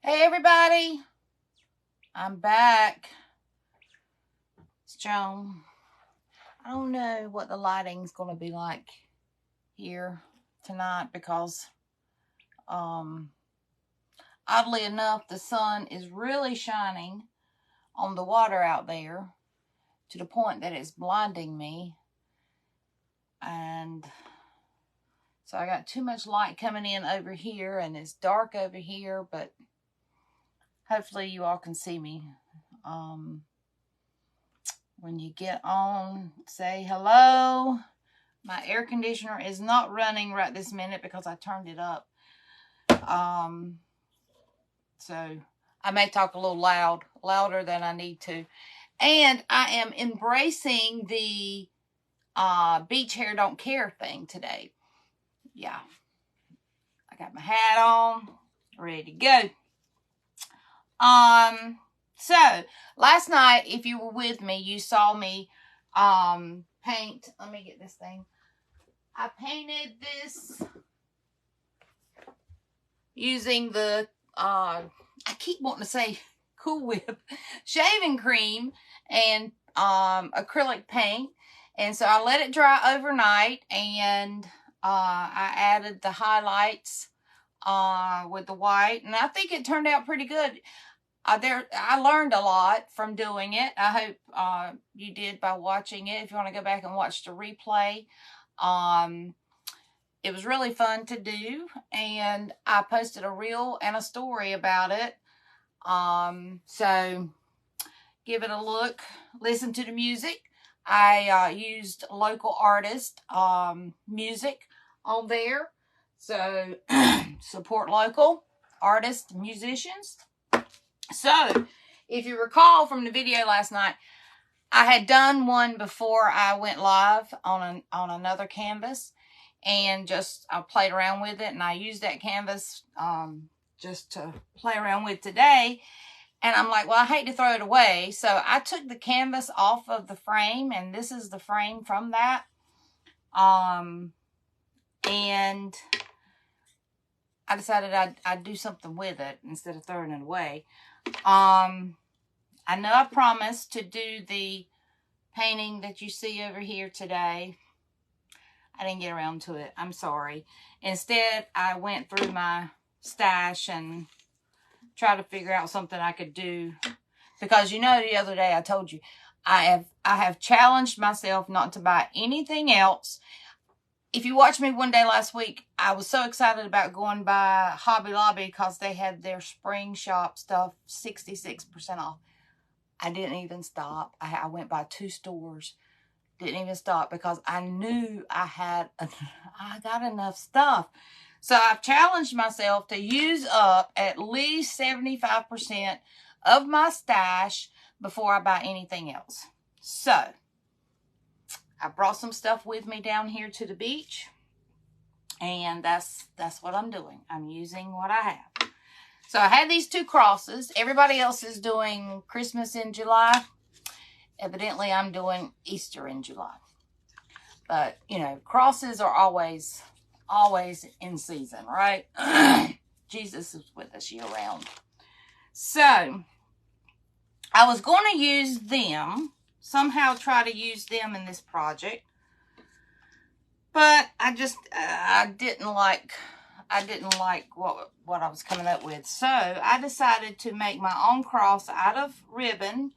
Hey everybody, I'm back. It's Joan. I don't know what the lighting's going to be like here tonight because, um, oddly enough, the sun is really shining on the water out there to the point that it's blinding me. And so I got too much light coming in over here and it's dark over here, but hopefully you all can see me. When you get on, say hello. My air conditioner is not running right this minute because I turned it up. So I may talk a little louder than I need to. And I am embracing the beach hair don't care thing today. Yeah. I got my hat on, ready to go. So last night, if you were with me, you saw me paint. Let me get this thing. I painted this using the I keep wanting to say Cool Whip shaving cream and acrylic paint. And so I let it dry overnight, and I added the highlights with the white, and I think it turned out pretty good. I learned a lot from doing it. I hope you did by watching it. If you want to go back and watch the replay, it was really fun to do, and I posted a reel and a story about it. So give it a look. Listen to the music. I used local artist music on there. So support local artists, musicians. So, if you recall from the video last night, I had done one before I went live on another canvas, and just I played around with it, and I used that canvas just to play around with today. And I'm like, well, I hate to throw it away, so I took the canvas off of the frame, and this is the frame from that. And I decided I'd do something with it instead of throwing it away. I know I promised to do the painting that you see over here today. I didn't get around to it. I'm sorry. Instead, I went through my stash and tried to figure out something I could do. Because the other day I told you, I have challenged myself not to buy anything else. If you watched me one day last week, I was so excited about going by Hobby Lobby because they had their spring shop stuff 66% off. I didn't even stop. I went by 2 stores. Didn't even stop because I knew I got enough stuff. So I've challenged myself to use up at least 75% of my stash before I buy anything else. So I brought some stuff with me down here to the beach, and that's what I'm doing. I'm using what I have. So I had these 2 crosses. Everybody else is doing Christmas in July. Evidently, I'm doing Easter in July. But, crosses are always in season, right? Jesus is with us year round. So, I was going to use them, somehow try to use them in this project. But I didn't like what I was coming up with. So I decided to make my own cross out of ribbon.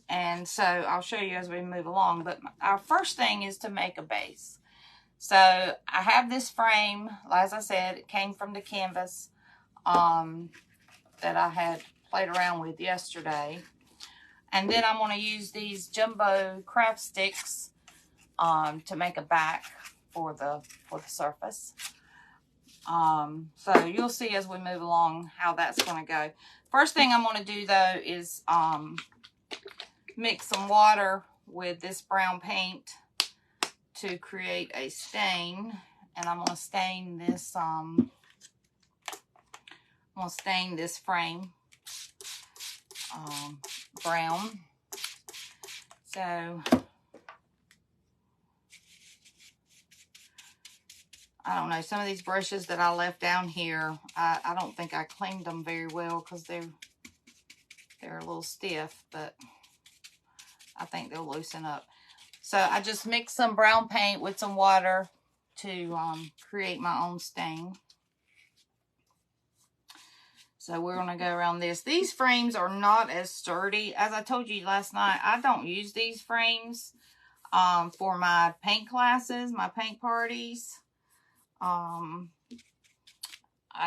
And so I'll show you as we move along. But our first thing is to make a base. So I have this frame. As I said, it came from the canvas that I had played around with yesterday. And then I'm going to use these jumbo craft sticks to make a back for the surface. So you'll see as we move along how that's going to go. First thing I'm going to do though is mix some water with this brown paint to create a stain, and I'm going to stain this frame brown. So I don't know, some of these brushes that I left down here, I don't think I cleaned them very well because they're a little stiff, but I think they'll loosen up. So I just mixed some brown paint with some water to create my own stain. So we're going to go around this. These frames are not as sturdy. As I told you last night, I don't use these frames for my paint classes, my paint parties. I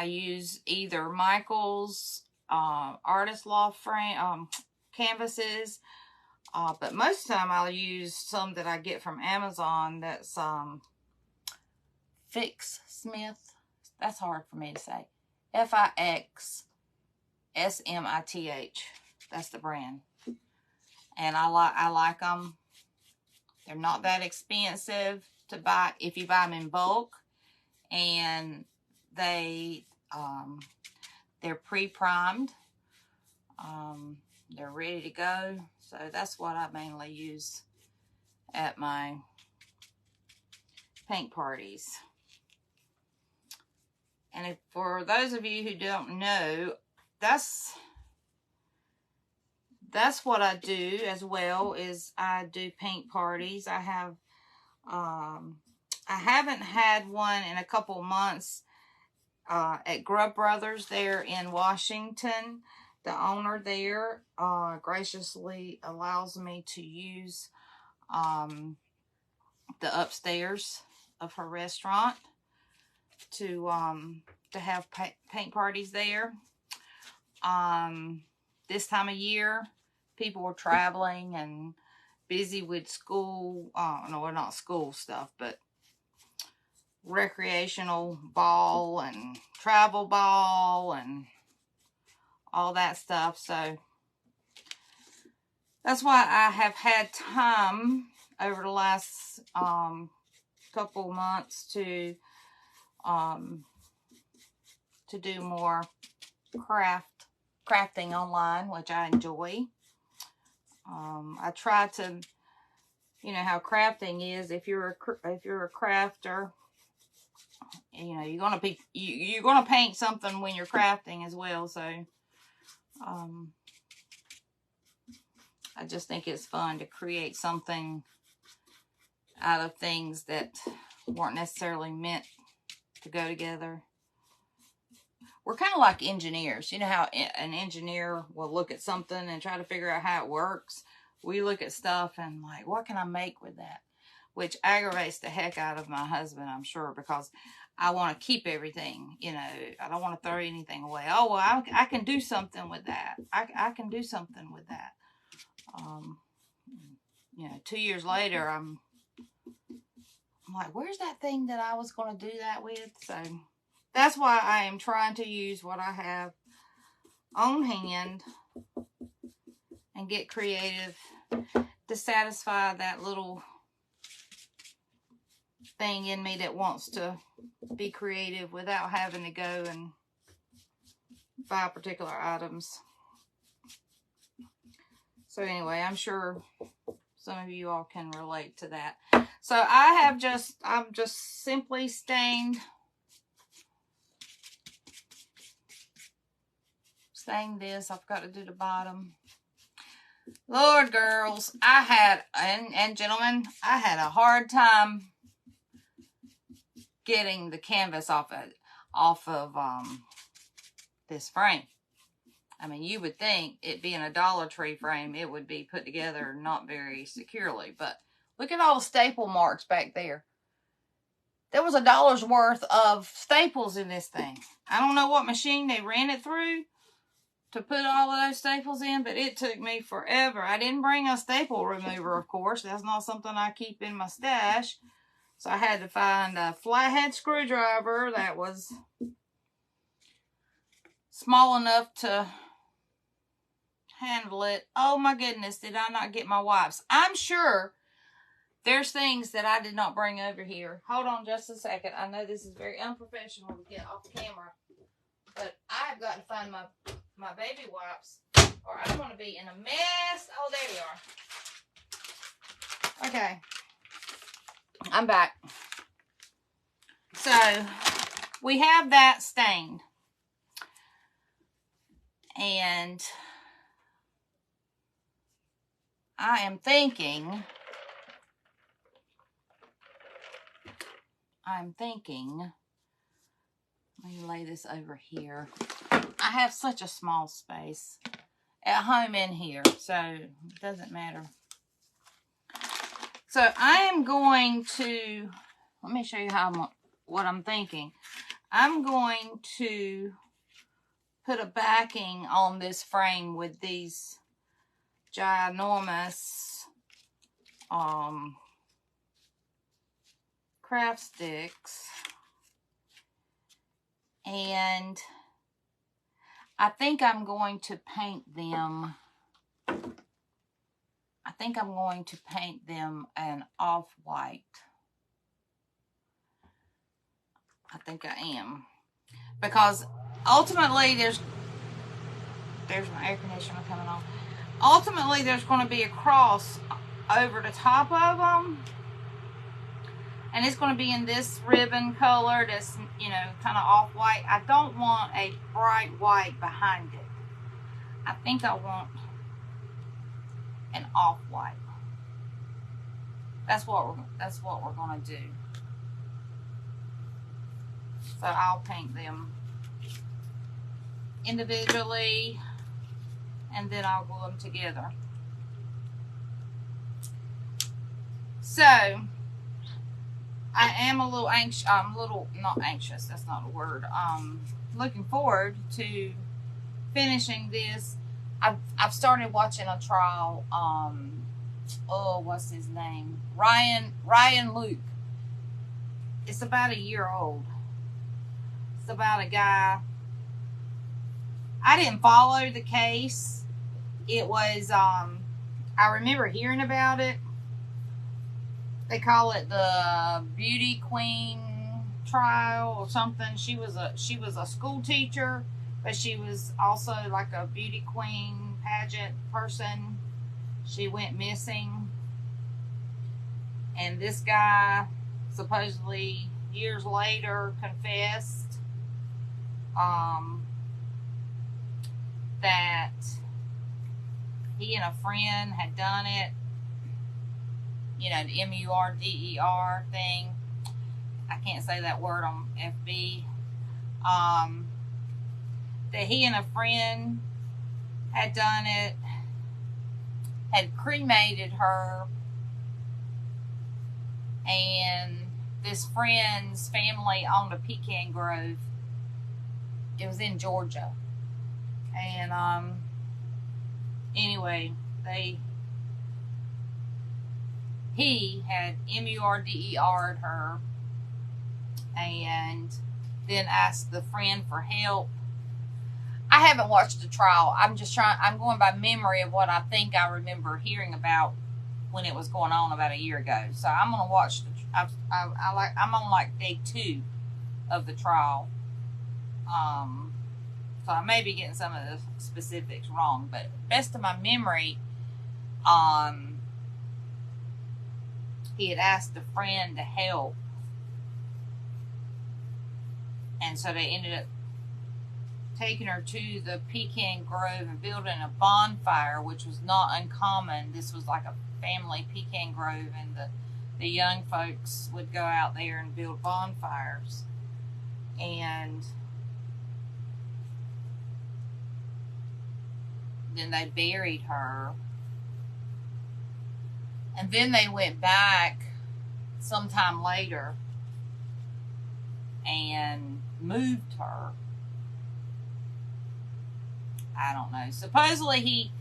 use either Michael's Artist Loft frame canvases, but most of the time I'll use some that I get from Amazon. That's Fix Smith. That's hard for me to say. Fixsmith. That's the brand, and I like them. They're not that expensive to buy if you buy them in bulk, and they're pre-primed. They're ready to go. So that's what I mainly use at my paint parties. And if, for those of you who don't know, that's what I do as well, is I do paint parties. I haven't had one in a couple of months at Grubb Brothers there in Washington. The owner there graciously allows me to use the upstairs of her restaurant to have paint parties there. This time of year, people were traveling and busy with school, no, not school stuff, but recreational ball and travel ball and all that stuff. So that's why I have had time over the last couple months to do more crafting online, which I enjoy. I try to, you know how crafting is. If you're a crafter, you know you're gonna paint something when you're crafting as well. So I just think it's fun to create something out of things that weren't necessarily meant to go together. We're kind of like engineers. You know how an engineer will look at something and try to figure out how it works? We look at stuff and like, what can I make with that? Which aggravates the heck out of my husband, I'm sure, because I want to keep everything. You know, I don't want to throw anything away. Oh, well, I can do something with that. I can do something with that. You know, 2 years later, I'm like, where's that thing that I was going to do that with? So that's why I am trying to use what I have on hand and get creative to satisfy that little thing in me that wants to be creative without having to go and buy particular items. So anyway, I'm sure some of you all can relate to that. So I'm just simply stained this. I forgot to do the bottom. Lord, girls, I had, and gentlemen, I had a hard time getting the canvas off of this frame. I mean, you would think it being a Dollar Tree frame, it would be put together not very securely. But look at all the staple marks back there. There was $1's worth of staples in this thing. I don't know what machine they ran it through to put all of those staples in, but it took me forever. I didn't bring a staple remover, of course. That's not something I keep in my stash. So I had to find a flathead screwdriver that was small enough to handle it. Oh my goodness, did I not get my wipes? I'm sure there's things that I did not bring over here. Hold on just a second. I know this is very unprofessional to get off camera, but I've got to find my baby wipes or I'm going to be in a mess. Oh, there we are. Okay. I'm back. So we have that stained. And I am thinking, let me lay this over here. I have such a small space at home in here, so it doesn't matter. So I am going to, let me show you what I'm thinking. I'm going to put a backing on this frame with these ginormous craft sticks, and I think I'm going to paint them. I think I'm going to paint them an off-white. I think I am, because ultimately there's my air conditioner coming on. Ultimately, there's going to be a cross over the top of them, and it's going to be in this ribbon color that's, you know, kind of off-white. I don't want a bright white behind it. I think I want an off-white. That's what we're going to do. So I'll paint them individually, and then I'll glue them together. So I am a little anxious. I'm a little, not anxious, that's not a word. Looking forward to finishing this. I've started watching a trial. What's his name? Ryan Luke. It's about a year old. It's about a guy. I didn't follow the case. It was, I remember hearing about it. They call it the Beauty Queen trial or something. She was a school teacher, but she was also like a beauty queen pageant person. She went missing, and this guy supposedly years later confessed that he and a friend had done it. You know, the MURDER thing. I can't say that word on FB. That he and a friend had done it, had cremated her, and this friend's family owned a pecan grove. It was in Georgia. And anyway, he had MURDER'd her, and then asked the friend for help. I haven't watched the trial. I'm going by memory of what I think I remember hearing about when it was going on about a year ago. So I'm going to watch I'm on like day 2 of the trial. So I may be getting some of the specifics wrong, but best of my memory, he had asked a friend to help, and so they ended up taking her to the pecan grove and building a bonfire, which was not uncommon. This was like a family pecan grove, and the young folks would go out there and build bonfires. And then they buried her. And then they went back sometime later and moved her. I don't know. Supposedly he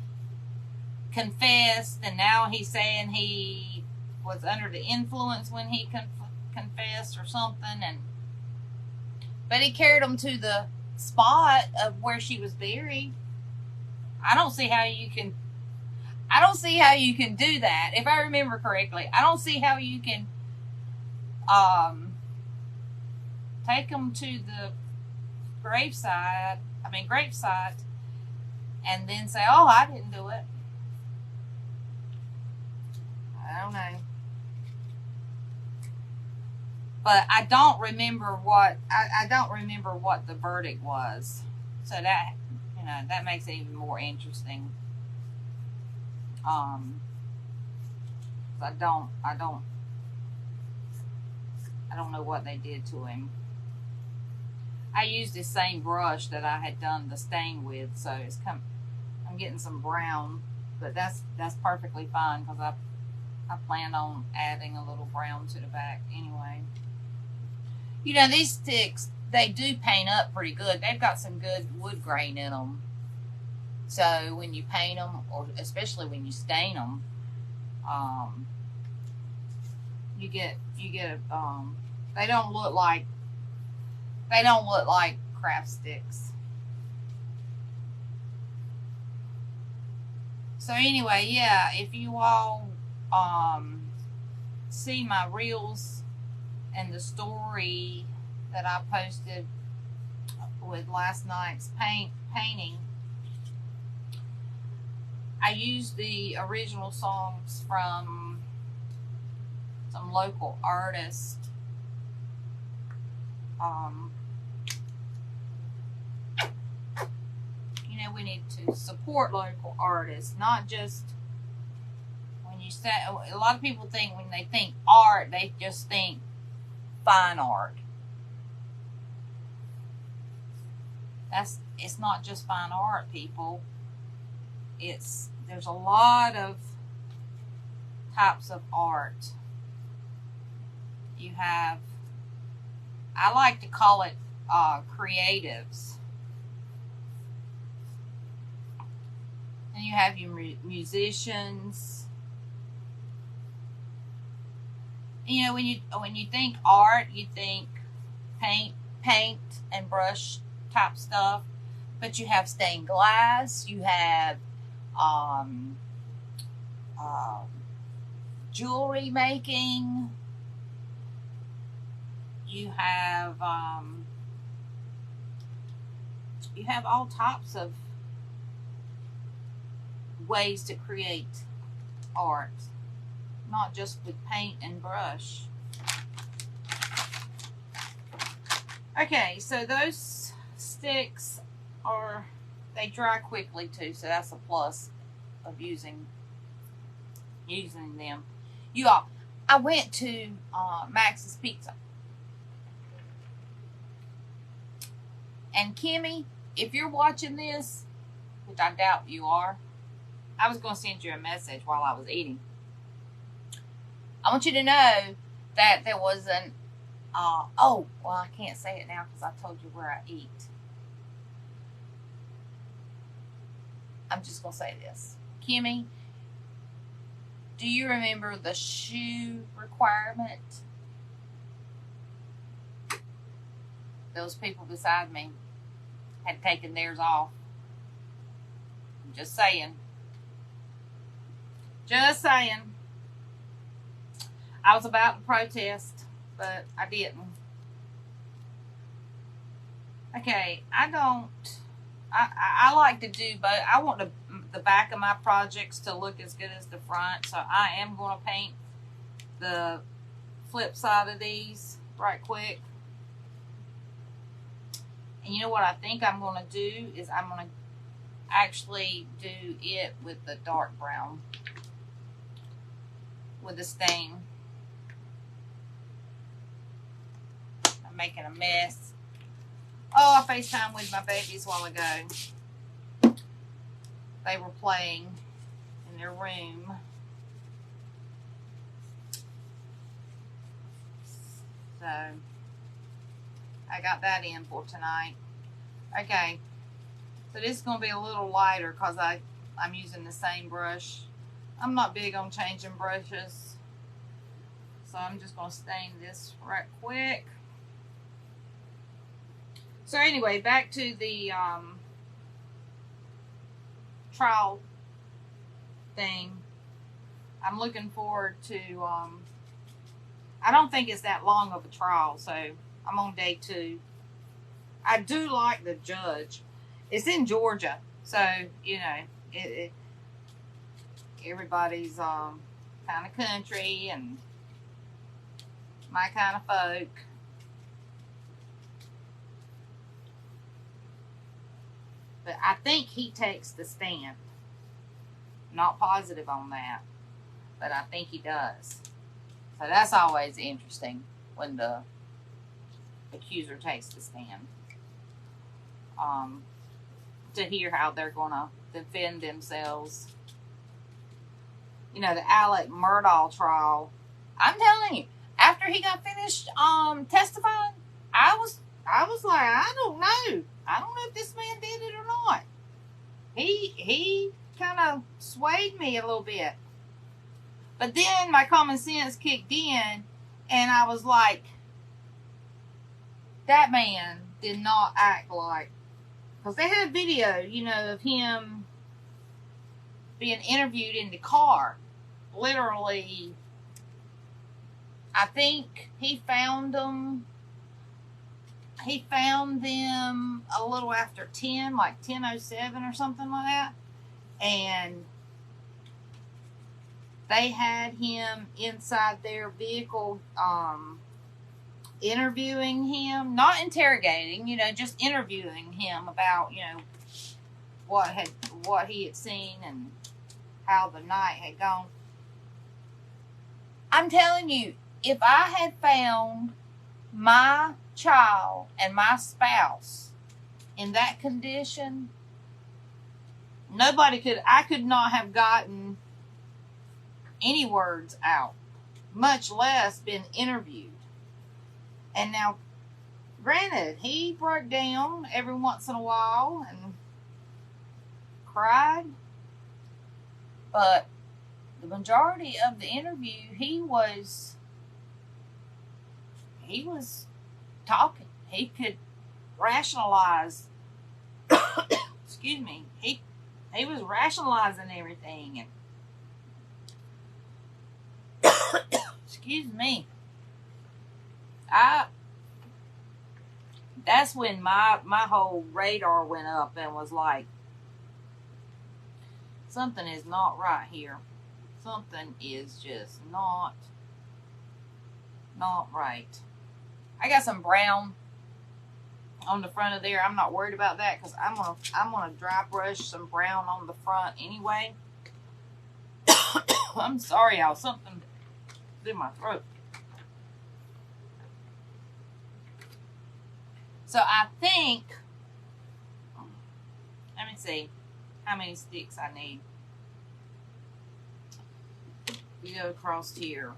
confessed, and now he's saying he was under the influence when he confessed or something. But he carried them to the spot of where she was buried. I don't see how you can do that. If I remember correctly, I don't see how you can take them to the gravesite, and then say, oh, I didn't do it. I don't know. But I don't remember what I don't remember what the verdict was. So that, you know, that makes it even more interesting. I don't know what they did to him. I used the same brush that I had done the stain with, so I'm getting some brown, but that's perfectly fine because I plan on adding a little brown to the back anyway. You know, these sticks, they do paint up pretty good. They've got some good wood grain in them. So when you paint them, or especially when you stain them, you get they don't look like craft sticks. So anyway, yeah, if you all see my reels and the story that I posted with last night's painting, I used the original songs from some local artists. You know, we need to support local artists, not just when you say, a lot of people think when they think art, they just think fine art. It's not just fine art, people. There's a lot of types of art. You have, I like to call it creatives. And you have your musicians. You know, when you think art, you think paint and brush type stuff. But you have stained glass. You have jewelry making. You have all types of ways to create art, not just with paint and brush. Okay, so those sticks they dry quickly too, so that's a plus of using them. You all, I went to Max's Pizza, and Kimmy, if you're watching this, which I doubt you are, I was going to send you a message while I was eating. I want you to know that there was an oh, well, I can't say it now because I told you where I eat. I'm just going to say this. Kimmy, do you remember the shoe requirement? Those people beside me had taken theirs off. I'm just saying. Just saying. I was about to protest, but I didn't. Okay, I like to do, but I want the back of my projects to look as good as the front, so I am going to paint the flip side of these right quick. And you know what I think I'm going to do is I'm going to actually do it with the dark brown, with the stain. I'm making a mess. Oh, I FaceTimed with my babies a while ago. They were playing in their room. So, I got that in for tonight. Okay. So this is going to be a little lighter because I'm using the same brush. I'm not big on changing brushes. So I'm just going to stain this right quick. So anyway, back to the trial thing. I'm looking forward to, I don't think it's that long of a trial, so I'm on day 2. I do like the judge. It's in Georgia, so, you know, everybody's kind of country, and My kind of folk. But I think he takes the stand. Not positive on that, but I think he does. So that's always interesting when the accuser takes the stand. To hear how they're going to defend themselves. You know, the Alex Murdaugh trial. I'm telling you, after he got finished testifying, I was like, I don't know. I don't know if this man did it or not. He kind of swayed me a little bit. But then my common sense kicked in, and I was like, that man did not act like, because they had video, you know, of him being interviewed in the car. Literally, I think he found them a little after 10, like 10:07 or something like that. And they had him inside their vehicle, interviewing him, not interrogating, you know, just interviewing him about, you know, what he had seen and how the night had gone. I'm telling you, if I had found my child and my spouse in that condition, I could not have gotten any words out, much less been interviewed. And now, granted, he broke down every once in a while and cried, but the majority of the interview, he was talking. He could rationalize. Excuse me. He was rationalizing everything, and excuse me. That's when my whole radar went up and was like, something is not right here. Something is just not right. I got some brown on the front of there. I'm not worried about that because I'm gonna dry brush some brown on the front anyway. I'm sorry, y'all. Something in my throat. So I think, let me see how many sticks I need. We go across here.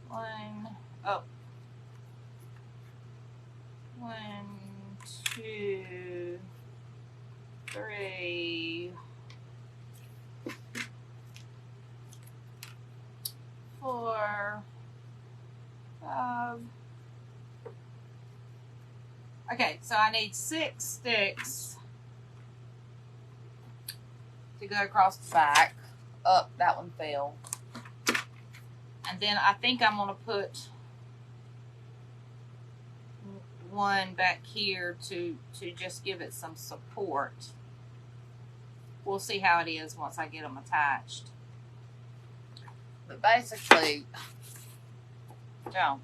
1, 2, 3, 4, 5. Okay, so I need 6 sticks to go across the back. Oh, that one fell. And then I think I'm going to put one back here to just give it some support. We'll see how it is once I get them attached. But basically, I'm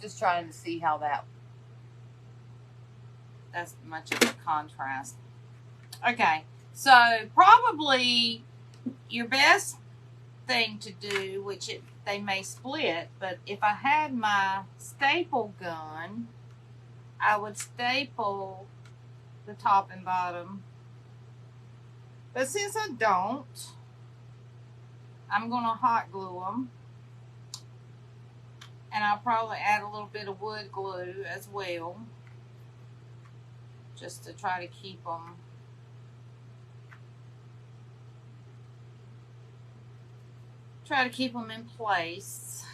just trying to see how that's much of a contrast. Okay, so probably your best thing to do, which they may split, but if I had my staple gun, I would staple the top and bottom. But since I don't, I'm going to hot glue them. And I'll probably add a little bit of wood glue as well, just to try to keep them in place.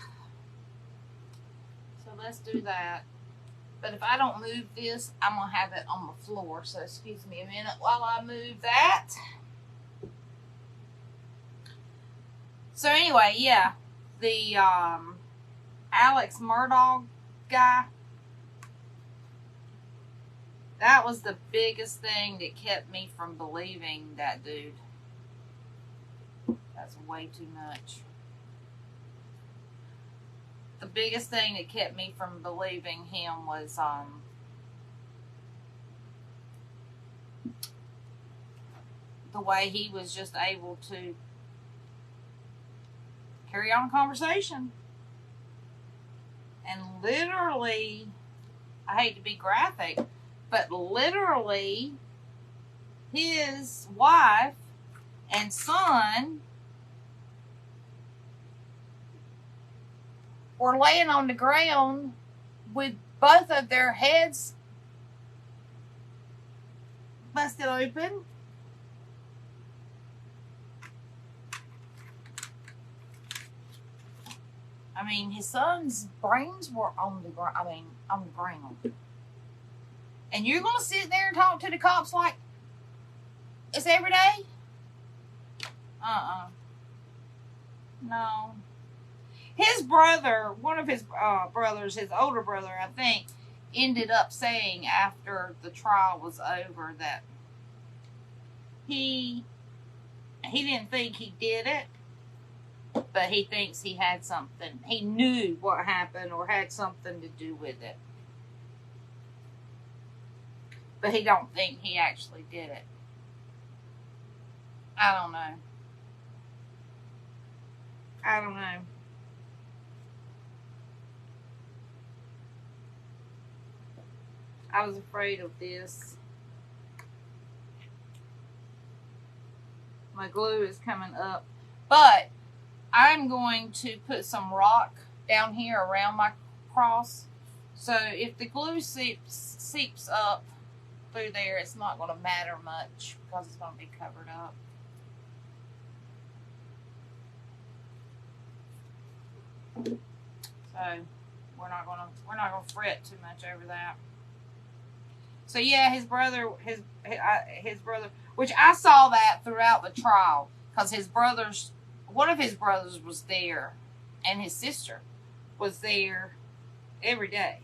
So let's do that. But if I don't move this, I'm going to have it on the floor. So excuse me a minute while I move that. So anyway, yeah, the Alex Murdaugh guy, that was the biggest thing that kept me from believing that dude. That's way too much. The biggest thing that kept me from believing him was the way he was just able to carry on a conversation. And literally, I hate to be graphic, but literally, his wife and son were laying on the ground with both of their heads busted open. I mean, his son's brains were on the ground. On the ground. And you're going to sit there and talk to the cops like it's every day? No. His brother, one of his brothers, his older brother, I think, ended up saying after the trial was over that he didn't think he did it, but he thinks he had something. He knew what happened or had something to do with it. But he don't think he actually did it. I don't know. I was afraid of this. My glue is coming up. But I'm going to put some rock down here around my cross. So if the glue seeps up through there, it's not going to matter much because it's going to be covered up. So we're not gonna fret too much over that. So yeah, his brother, which I saw that throughout the trial, because one of his brothers was there, and his sister was there every day.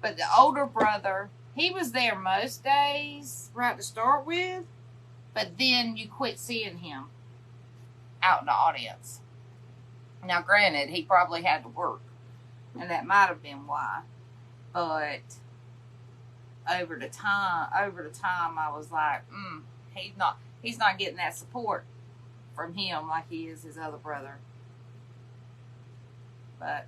But the older brother, he was there most days, right to start with, but then you quit seeing him out in the audience. Now, granted, he probably had to work, and that might have been why. But over the time, I was like, he's not getting that support from him like he is his other brother. But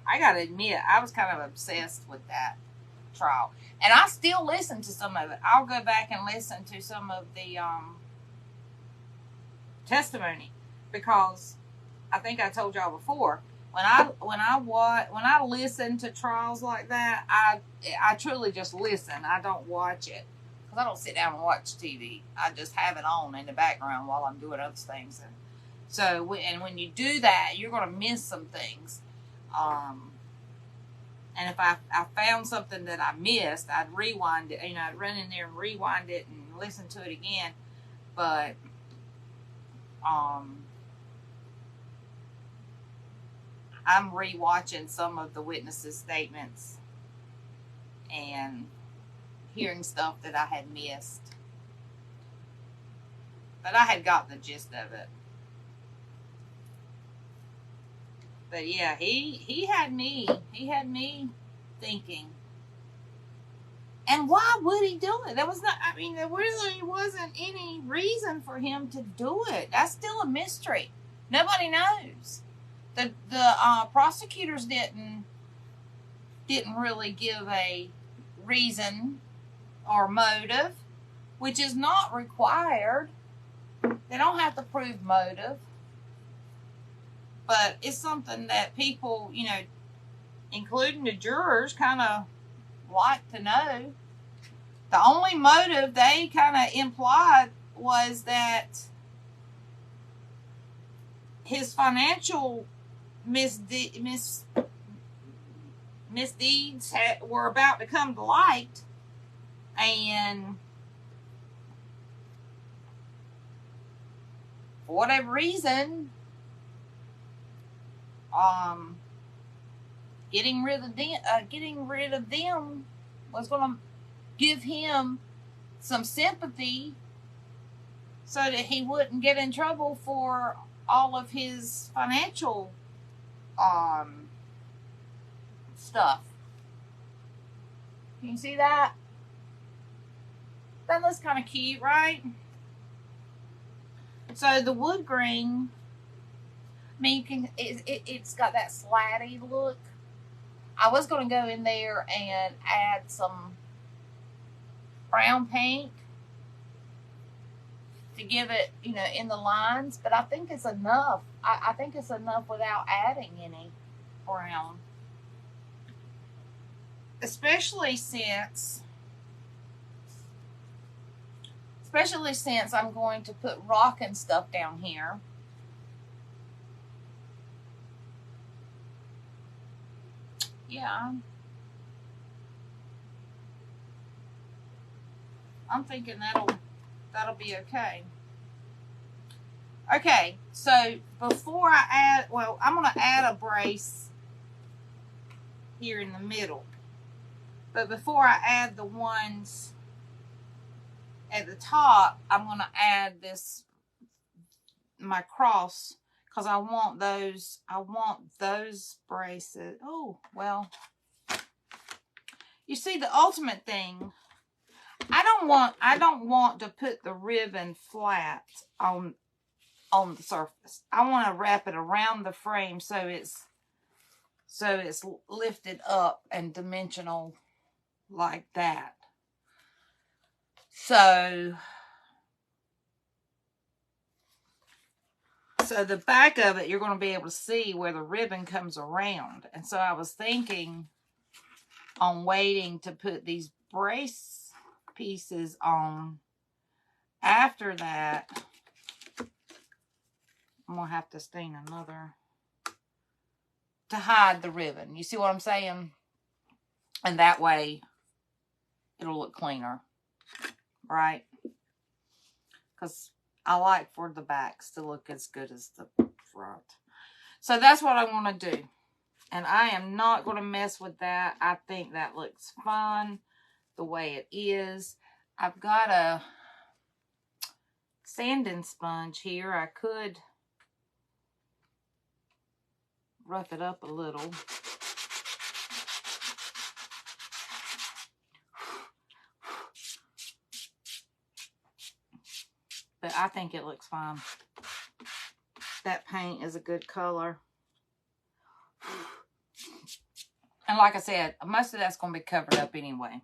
I gotta admit, I was kind of obsessed with that trial, and I still listen to some of it. I'll go back and listen to some of the testimony, because I think I told y'all before, when I listen to trials like that, I truly just listen. I don't watch it, because I don't sit down and watch TV. I just have it on in the background while I'm doing other things. And so when you do that, you're going to miss some things. And if I found something that I missed, I'd rewind it. I'd run in there and rewind it and listen to it again. But I'm rewatching some of the witnesses' statements and hearing stuff that I had missed. But I had got the gist of it. But yeah, he had me thinking. And why would he do it? There really wasn't any reason for him to do it. That's still a mystery. Nobody knows. The prosecutors didn't really give a reason or motive, which is not required. They don't have to prove motive. But it's something that people, including the jurors, kind of like to know. The only motive they kind of implied was that his financial misdeeds were about to come to light, and for whatever reason, getting rid of them was going to give him some sympathy so that he wouldn't get in trouble for all of his financial stuff. Can you see that? That looks kind of cute, right? So the wood grain, I mean, you can, it's got that slatty look. I was going to go in there and add some brown paint to give it, you know, in the lines, but I think it's enough. I think it's enough without adding any brown. Especially since I'm going to put rock and stuff down here. Yeah. I'm thinking that'll be okay. Okay, so before I add, well, I'm going to add a brace here in the middle. But before I add the ones at the top, I'm going to add my cross, because I want those braces. Oh, well, you see, the ultimate thing, I don't want to put the ribbon flat on the surface. I want to wrap it around the frame so it's lifted up and dimensional like that. So the back of it, you're going to be able to see where the ribbon comes around. And so I was thinking on waiting to put these brace pieces on. After that, I'm going to have to stain another to hide the ribbon. You see what I'm saying? And that way it'll look cleaner, right? Because I like for the backs to look as good as the front. So that's what I want to do. And I am not going to mess with that. I think that looks fun the way it is. I've got a sanding sponge here. I could rough it up a little. But I think it looks fine. That paint is a good color. And like I said, most of that's going to be covered up anyway.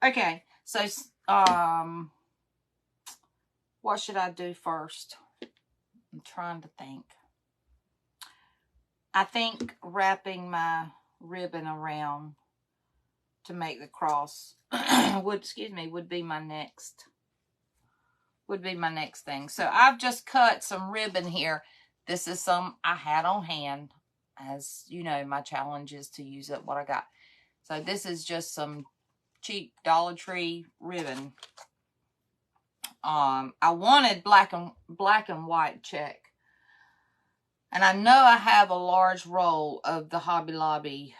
Okay, so what should I do first? I'm trying to think. I think wrapping my ribbon around to make the cross would be my next thing. So I've just cut some ribbon here. This is some I had on hand. As you know, my challenge is to use up what I got. So this is just some cheap Dollar Tree ribbon. I wanted black and white check. And I know I have a large roll of the Hobby Lobby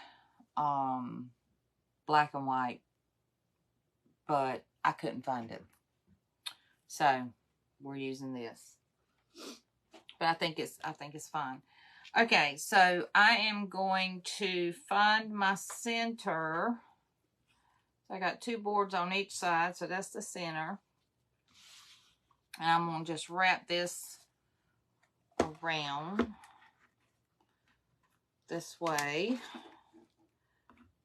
black and white, but I couldn't find it. So we're using this. But I think it's fine. Okay, so I am going to find my center. So I got 2 boards on each side, so that's the center. And I'm going to just wrap this around this way,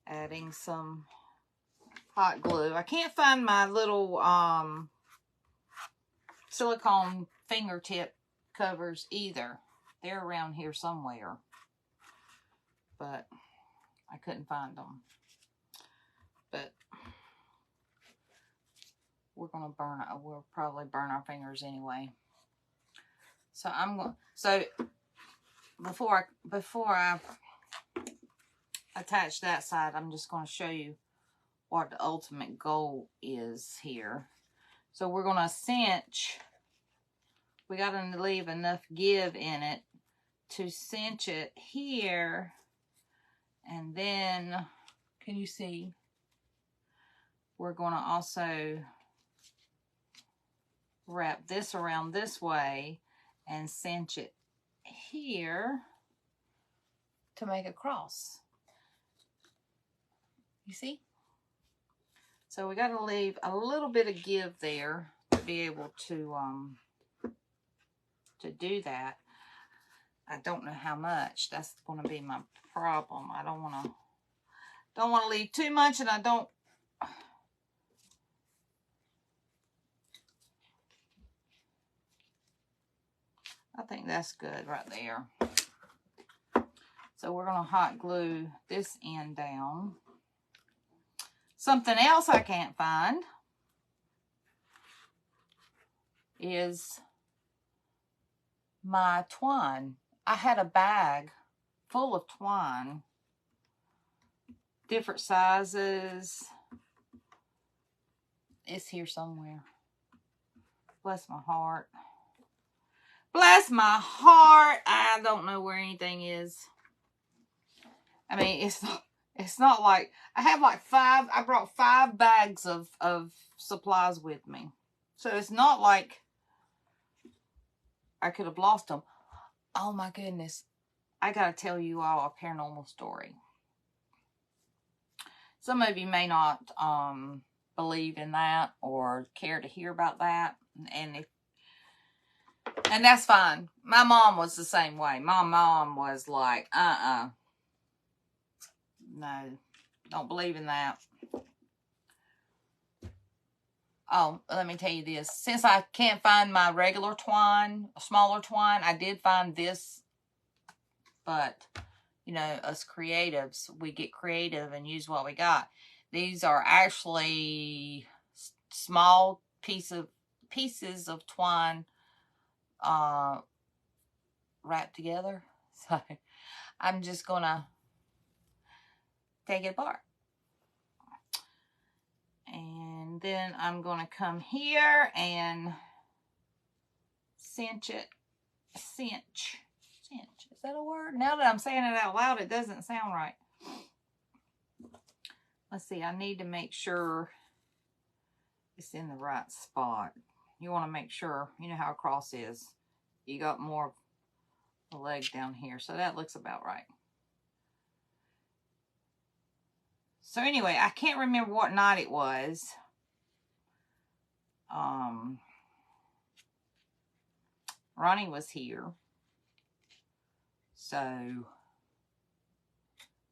adding some hot glue. I can't find my little silicone fingertip covers either. They're around here somewhere, but I couldn't find them. But we'll probably burn our fingers anyway. So before I attach that side, I'm just going to show you what the ultimate goal is here. So we're going to cinch. We got to leave enough give in it to cinch it here. And then, can you see? We're going to also wrap this around this way and cinch it here to make a cross. You see? So we got to leave a little bit of give there to be able to do that. I don't know how much. That's going to be my problem. I don't want to leave too much, and I don't. I think that's good right there. So we're going to hot glue this end down. Something else I can't find is my twine. I had a bag full of twine, different sizes. It's here somewhere. Bless my heart. Bless my heart. I don't know where anything is. I mean, it's not like, I have like I brought 5 bags of supplies with me. So it's not like I could have lost them. Oh my goodness. I got to tell you all a paranormal story. Some of you may not believe in that or care to hear about that. And that's fine. My mom was the same way. My mom was like, no, don't believe in that. Oh, let me tell you this. Since I can't find my regular twine, smaller twine, I did find this. But, you know, us creatives, we get creative and use what we got. These are actually small pieces of twine wrapped together. So I'm just going to take it apart. And then I'm going to come here and cinch it. Cinch. Is that a word? Now that I'm saying it out loud, it doesn't sound right. Let's see. I need to make sure it's in the right spot. You want to make sure, you know how a cross is. You got more of the leg down here. So that looks about right. So anyway, I can't remember what night it was. Ronnie was here. So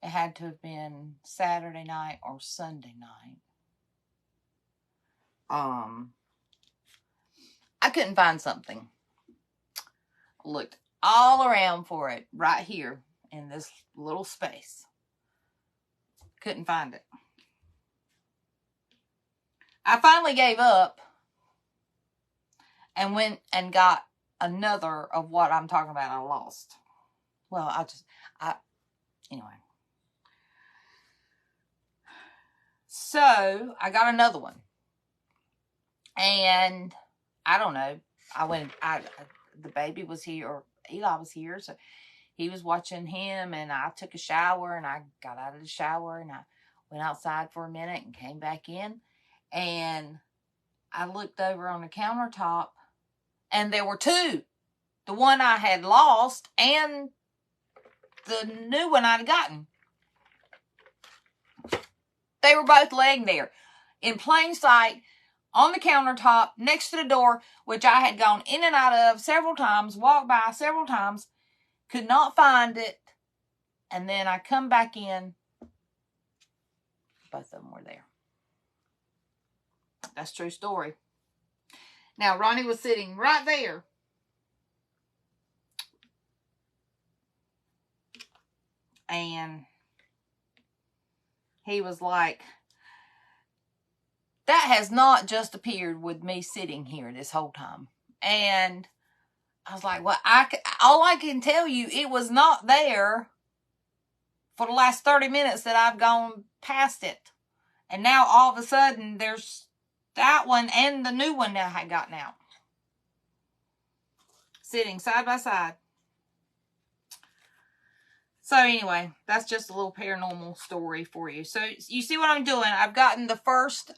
it had to have been Saturday night or Sunday night. I couldn't find something. Looked all around for it right here in this little space. Couldn't find it. I finally gave up and went and got another of what I'm talking about. I lost. Well, anyway. So I got another one. And I don't know. The baby was here, or Eli was here. So he was watching him, and I took a shower, and I got out of the shower, and I went outside for a minute and came back in. And I looked over on the countertop, and there were 2. The one I had lost and the new one I'd gotten. They were both laying there in plain sight on the countertop next to the door, which I had gone in and out of several times, walked by several times, could not find it. And then I come back in. Both of them were there. That's a true story. Now, Ronnie was sitting right there. And he was like, that has not just appeared with me sitting here this whole time. And I was like, well, all I can tell you, it was not there for the last 30 minutes that I've gone past it. And now all of a sudden there's that one and the new one that I had gotten out. Sitting side by side. So anyway, that's just a little paranormal story for you. So you see what I'm doing? I've gotten the first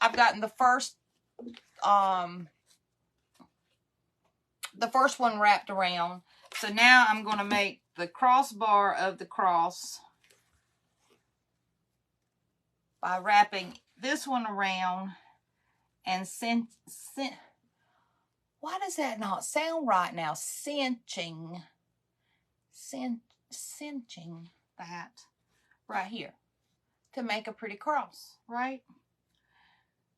the first one wrapped around. So now I'm going to make the crossbar of the cross by wrapping this one around and why does that not sound right now? Cinching that right here to make a pretty cross, right?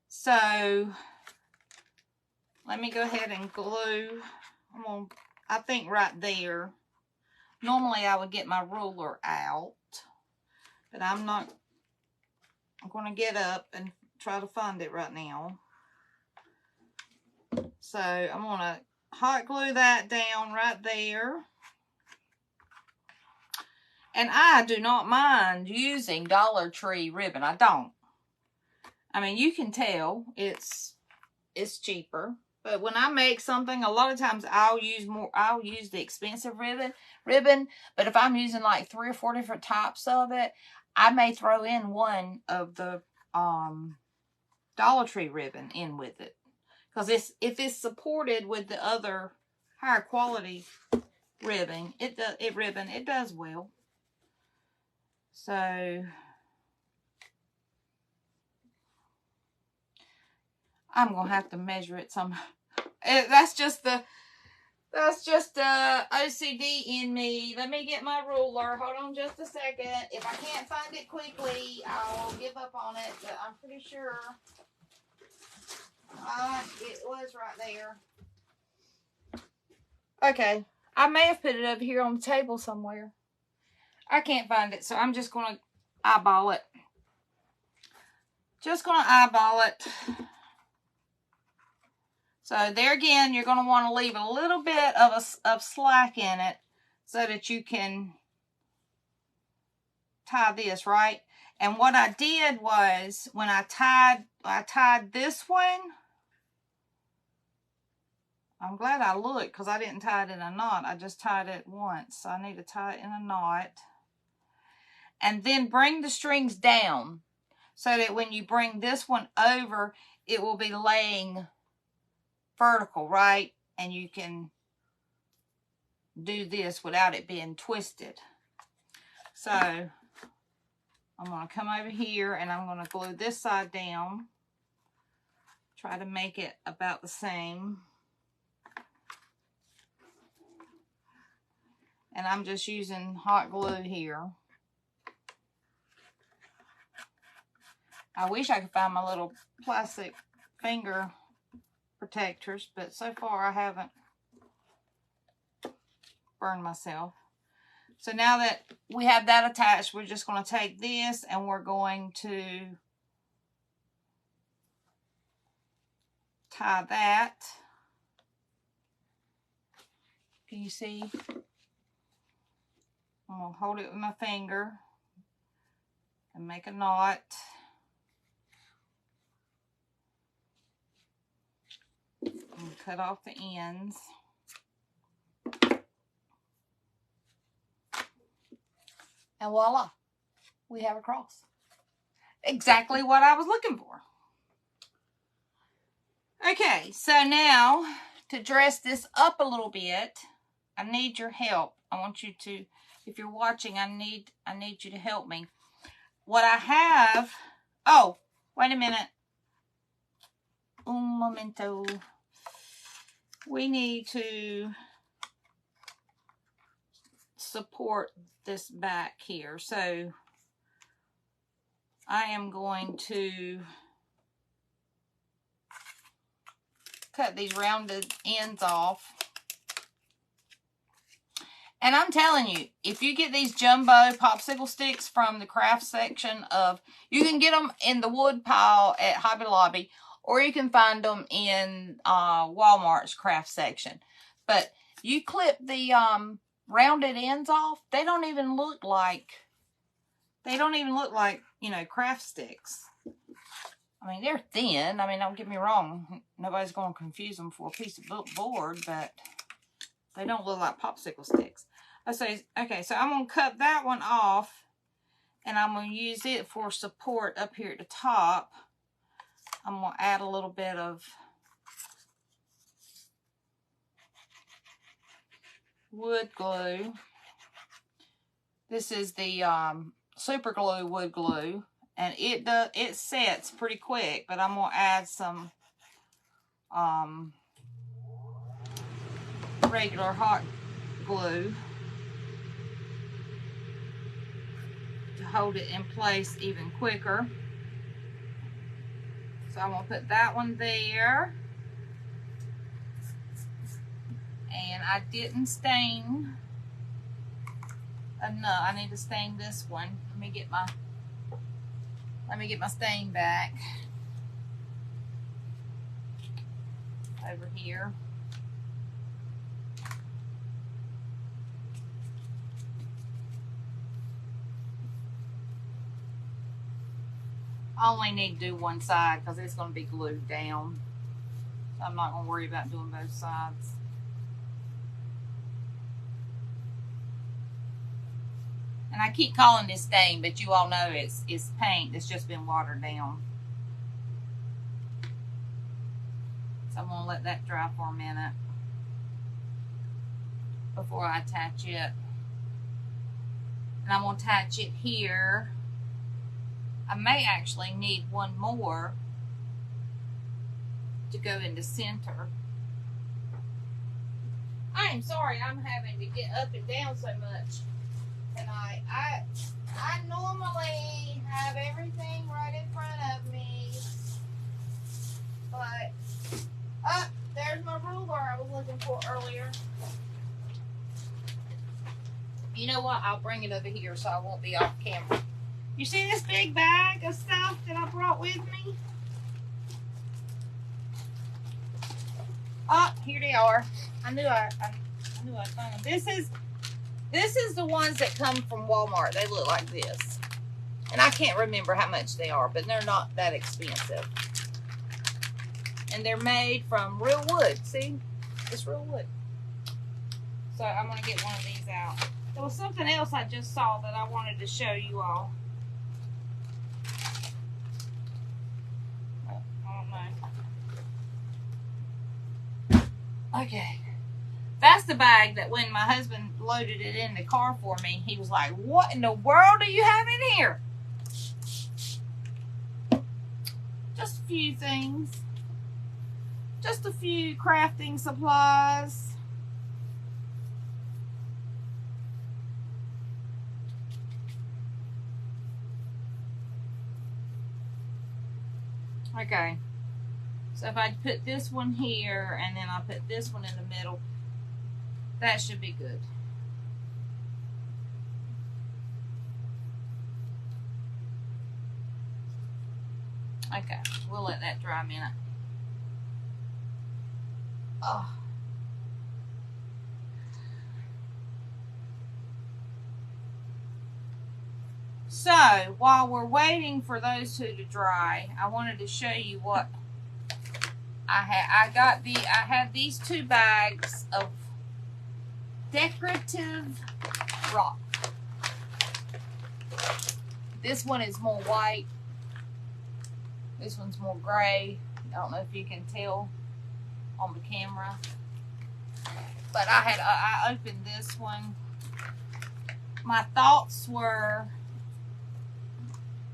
So let me go ahead and glue. I think right there. Normally I would get my ruler out, but I'm not. I'm going to get up and try to find it right now. So I'm going to hot glue that down right there. And I do not mind using Dollar Tree ribbon. I don't. I mean, you can tell it's cheaper. But when I make something, a lot of times I'll use the expensive ribbon. But if I'm using like 3 or 4 different types of it, I may throw in one of the Dollar Tree ribbon in with it. Because if it's supported with the other higher quality ribbon, it does well. So I'm gonna have to measure it some. That's just OCD in me. Let me get my ruler. Hold on just a second. If I can't find it quickly, I'll give up on it. But I'm pretty sure it was right there. Okay, I may have put it over here on the table somewhere. I can't find it, so I'm just gonna eyeball it. Just gonna eyeball it. So there again, you're going to want to leave a little bit of slack in it so that you can tie this, right? And what I did was when I tied this one, I'm glad I looked because I didn't tie it in a knot. I just tied it once. So I need to tie it in a knot. And then bring the strings down so that when you bring this one over, it will be laying vertical, right? And you can do this without it being twisted. So I'm going to come over here and I'm going to glue this side down. Try to make it about the same. And I'm just using hot glue here. I wish I could find my little plastic finger protectors, but so far I haven't burned myself. So now that we have that attached, we're just going to take this and we're going to tie that. Can you see? I'm going to hold it with my finger and make a knot. And cut off the ends. And voila, we have a cross. Exactly what I was looking for. Okay, so now to dress this up a little bit, I need your help. I want you to, if you're watching, I need you to help me. What I have, oh, wait a minute. Un momento. We need to support this back here. So I am going to cut these rounded ends off. And I'm telling you, if you get these jumbo popsicle sticks from the craft section of, you can get them in the wood pile at Hobby Lobby, or you can find them in Walmart's craft section. But you clip the rounded ends off, they don't even look like, you know, craft sticks. I mean, they're thin. I mean, don't get me wrong. Nobody's going to confuse them for a piece of board, but they don't look like popsicle sticks. Okay, so I'm going to cut that one off, and I'm going to use it for support up here at the top. I'm going to add a little bit of wood glue. This is the super glue wood glue, and it sets pretty quick, but I'm gonna add some regular hot glue to hold it in place even quicker. So I'm gonna put that one there. And I didn't stain enough. I need to stain this one. Let me get my stain back over here. I only need to do one side because it's going to be glued down. So I'm not going to worry about doing both sides. And I keep calling this stain, but you all know it's paint that's just been watered down. So I'm going to let that dry for a minute before I attach it. And I'm going to attach it here. I may actually need one more to go in the center. I am sorry I'm having to get up and down so much tonight. I normally have everything right in front of me, but there's my ruler I was looking for earlier. You know what? I'll bring it over here so I won't be off camera. You see this big bag of stuff that I brought with me? Oh, here they are. I knew I'd find them. This is the ones that come from Walmart. They look like this. And I can't remember how much they are, but they're not that expensive. And they're made from real wood. See? It's real wood. So I'm going to get one of these out. There was something else I just saw that I wanted to show you all. Okay, that's the bag that when my husband loaded it in the car for me, he was like, what in the world do you have in here? Just a few things. Just a few crafting supplies. Okay. So if I put this one here and then I put this one in the middle, that should be good. Okay, we'll let that dry a minute. Oh. So while we're waiting for those two to dry, I wanted to show you what I had these two bags of decorative rock. This one is more white. This one's more gray. I don't know if you can tell on the camera. But I opened this one. My thoughts were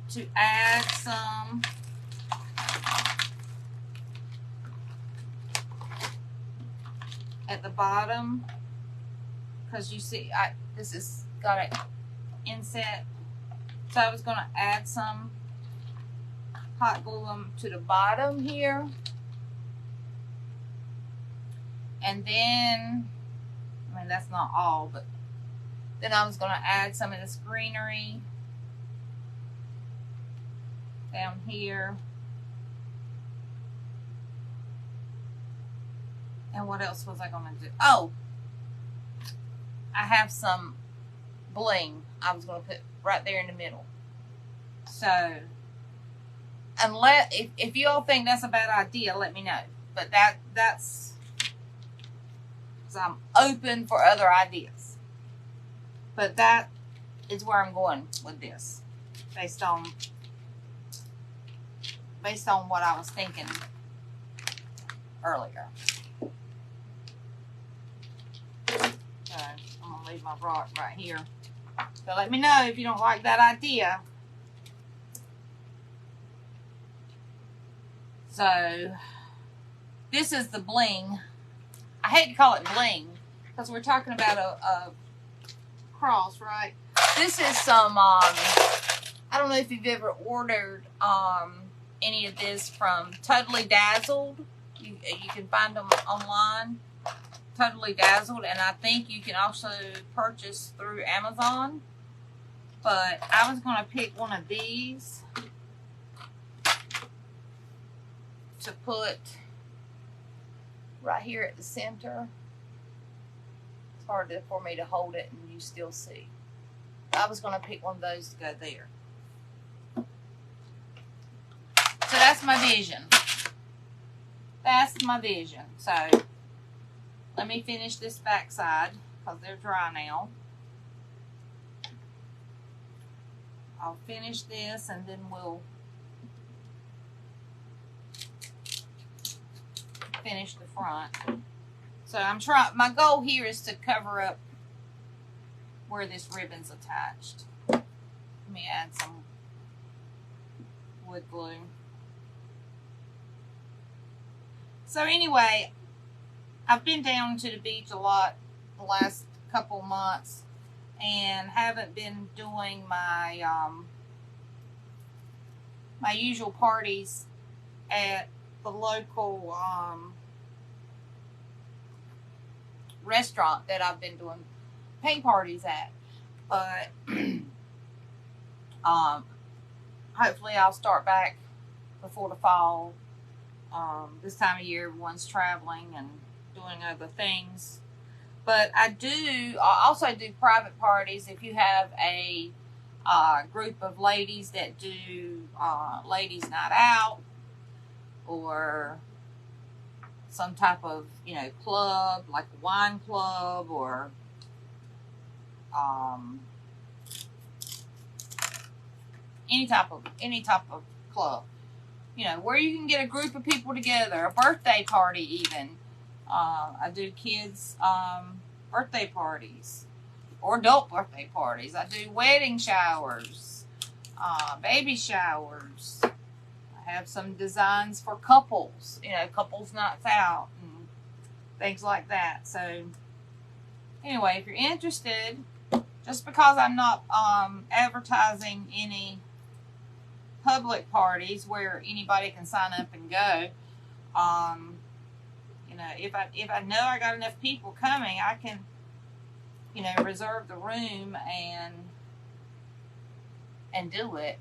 to add some at the bottom, because you see this has got an inset, so I was going to add some hot glue to the bottom here, and then I mean that's not all, but then I was going to add some of this greenery down here. And what else was I going to do? Oh, I have some bling I was going to put right there in the middle. So, unless, if you all think that's a bad idea, let me know. But that's, so I'm open for other ideas. But that is where I'm going with this, based on what I was thinking earlier. So, leave my rock right here. So let me know if you don't like that idea. So this is the bling. I hate to call it bling because we're talking about a cross, right? This is some, I don't know if you've ever ordered any of this from Totally Dazzled. You can find them online, Totally Dazzled, and I think you can also purchase through Amazon. But I was going to pick one of these to put right here at the center. It's hard for me to hold it and you still see. I was going to pick one of those to go there. So that's my vision. That's my vision. So let me finish this back side because they're dry now. I'll finish this and then we'll finish the front. So I'm trying, my goal here is to cover up where this ribbon's attached. Let me add some wood glue. So anyway, I've been down to the beach a lot the last couple months and haven't been doing my my usual parties at the local restaurant that I've been doing paint parties at. But hopefully I'll start back before the fall. This time of year everyone's traveling and doing other things. But I also do private parties. If you have a group of ladies that do ladies' night out or some type of, you know, club, like a wine club or any type of club, you know, where you can get a group of people together, a birthday party even. I do kids birthday parties or adult birthday parties. I do wedding showers, baby showers. I have some designs for couples, you know, couples nights out and things like that. So anyway, if you're interested, just because I'm not advertising any public parties where anybody can sign up and go, you know, if I know I got enough people coming, I can, you know, reserve the room and do it.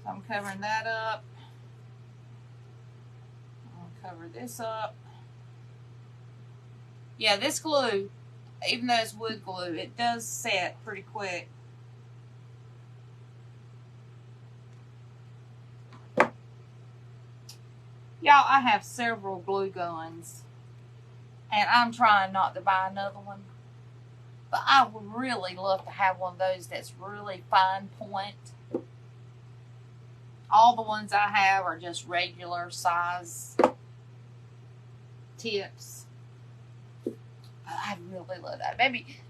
So I'm covering that up. I'll cover this up. Yeah, this glue, even though it's wood glue, it does set pretty quick. Y'all, I have several glue guns, and I'm trying not to buy another one. But I would really love to have one of those that's really fine point. All the ones I have are just regular size tips. But I'd really love that.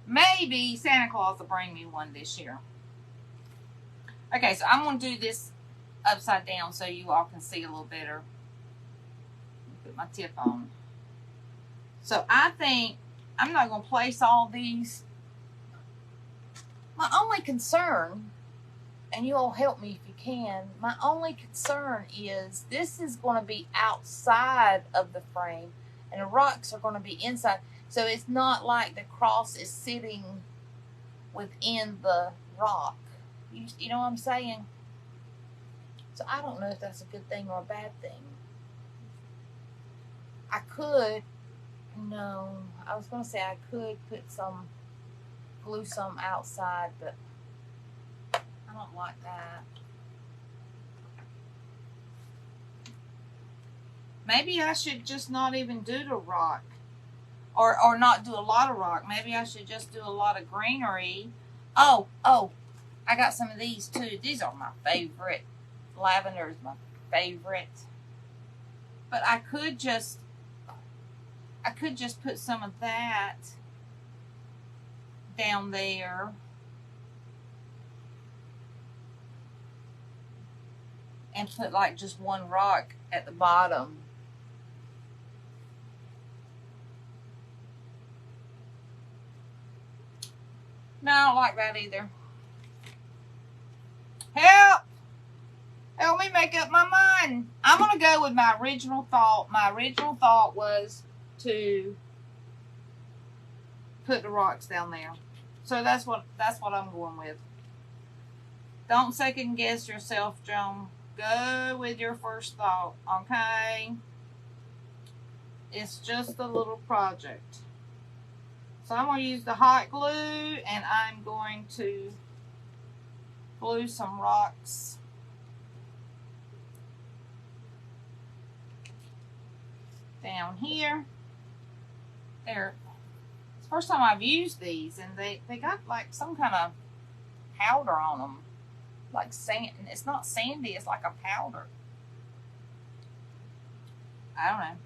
Maybe Santa Claus will bring me one this year. Okay, so I'm going to do this upside down so you all can see a little better. Put my tip on. So I think I'm not going to place all these. My only concern, and you all help me if you can, my only concern is this is going to be outside of the frame and the rocks are going to be inside. So it's not like the cross is sitting within the rock. You know what I'm saying? So I don't know if that's a good thing or a bad thing. I was going to say I could glue some outside, but I don't like that. Maybe I should just not even do the rock. Or not do a lot of rock. Maybe I should just do a lot of greenery. Oh, I got some of these too. These are my favorite. Lavender is my favorite. But I could just I could just put some of that down there. And put like just one rock at the bottom. No, I don't like that either. Help! Help me make up my mind. I'm going to go with my original thought. My original thought was to put the rocks down there. So that's what I'm going with. Don't second guess yourself, Joan. Go with your first thought, okay? It's just a little project. So I'm going to use the hot glue, and I'm going to glue some rocks down here. It's the first time I've used these, and they got like some kind of powder on them. Like sand. It's not sandy, it's like a powder. I don't know.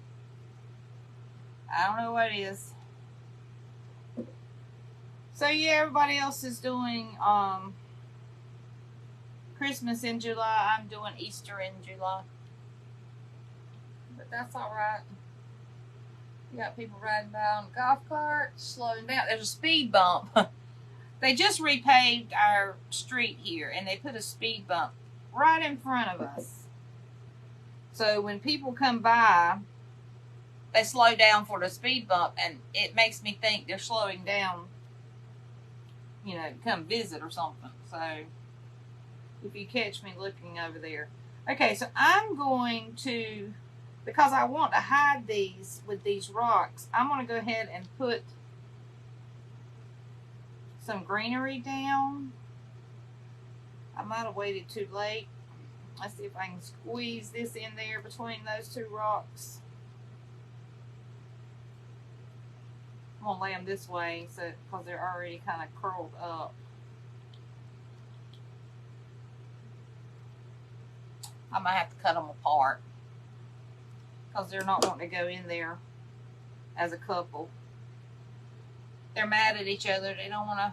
I don't know what it is. So yeah, everybody else is doing Christmas in July. I'm doing Easter in July. But that's alright. You got people riding by on golf carts, slowing down. There's a speed bump. They just repaved our street here, and they put a speed bump right in front of us. So when people come by, they slow down for the speed bump, and it makes me think they're slowing down, you know, to come visit or something. So if you catch me looking over there. Okay, so I'm going to, because I want to hide these with these rocks, I'm going to go ahead and put some greenery down. I might have waited too late. Let's see if I can squeeze this in there between those two rocks. I'm going to lay them this way so because they're already kind of curled up. I might have to cut them apart because they're not wanting to go in there as a couple. They're mad at each other. They don't want to.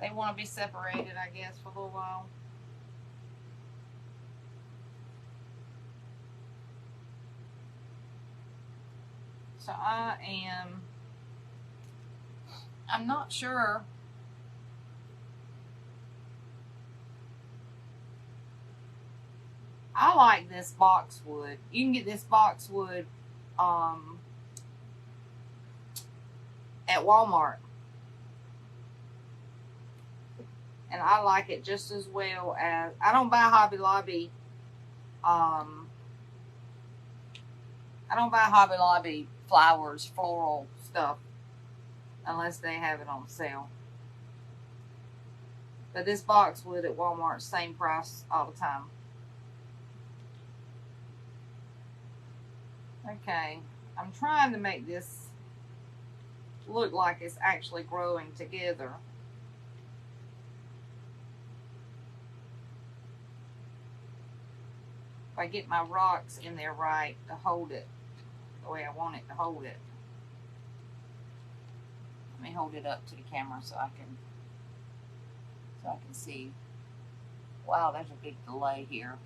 They want to be separated, I guess, for a little while. So I'm not sure. I like this boxwood. You can get this boxwood at Walmart. And I like it just as well as, I don't buy Hobby Lobby, I don't buy Hobby Lobby flowers, floral stuff, unless they have it on sale. But this boxwood at Walmart, same price all the time. Okay, I'm trying to make this look like it's actually growing together. If I get my rocks in there right to hold it the way I want it to hold it. Let me hold it up to the camera so I can see. Wow, there's a big delay here.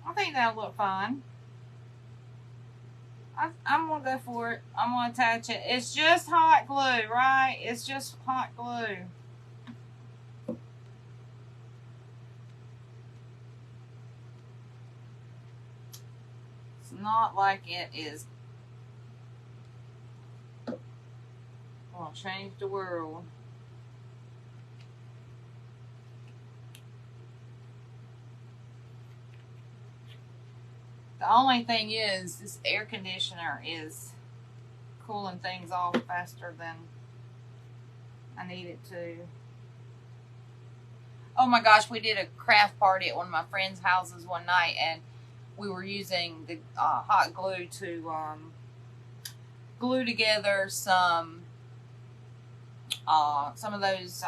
I think that'll look fine. I'm going to go for it. I'm going to attach it. It's just hot glue, right? It's just hot glue. It's not like it is going to change the world. The only thing is, this air conditioner is cooling things off faster than I need it to. Oh my gosh, we did a craft party at one of my friends' houses one night, and we were using the hot glue to glue together some of those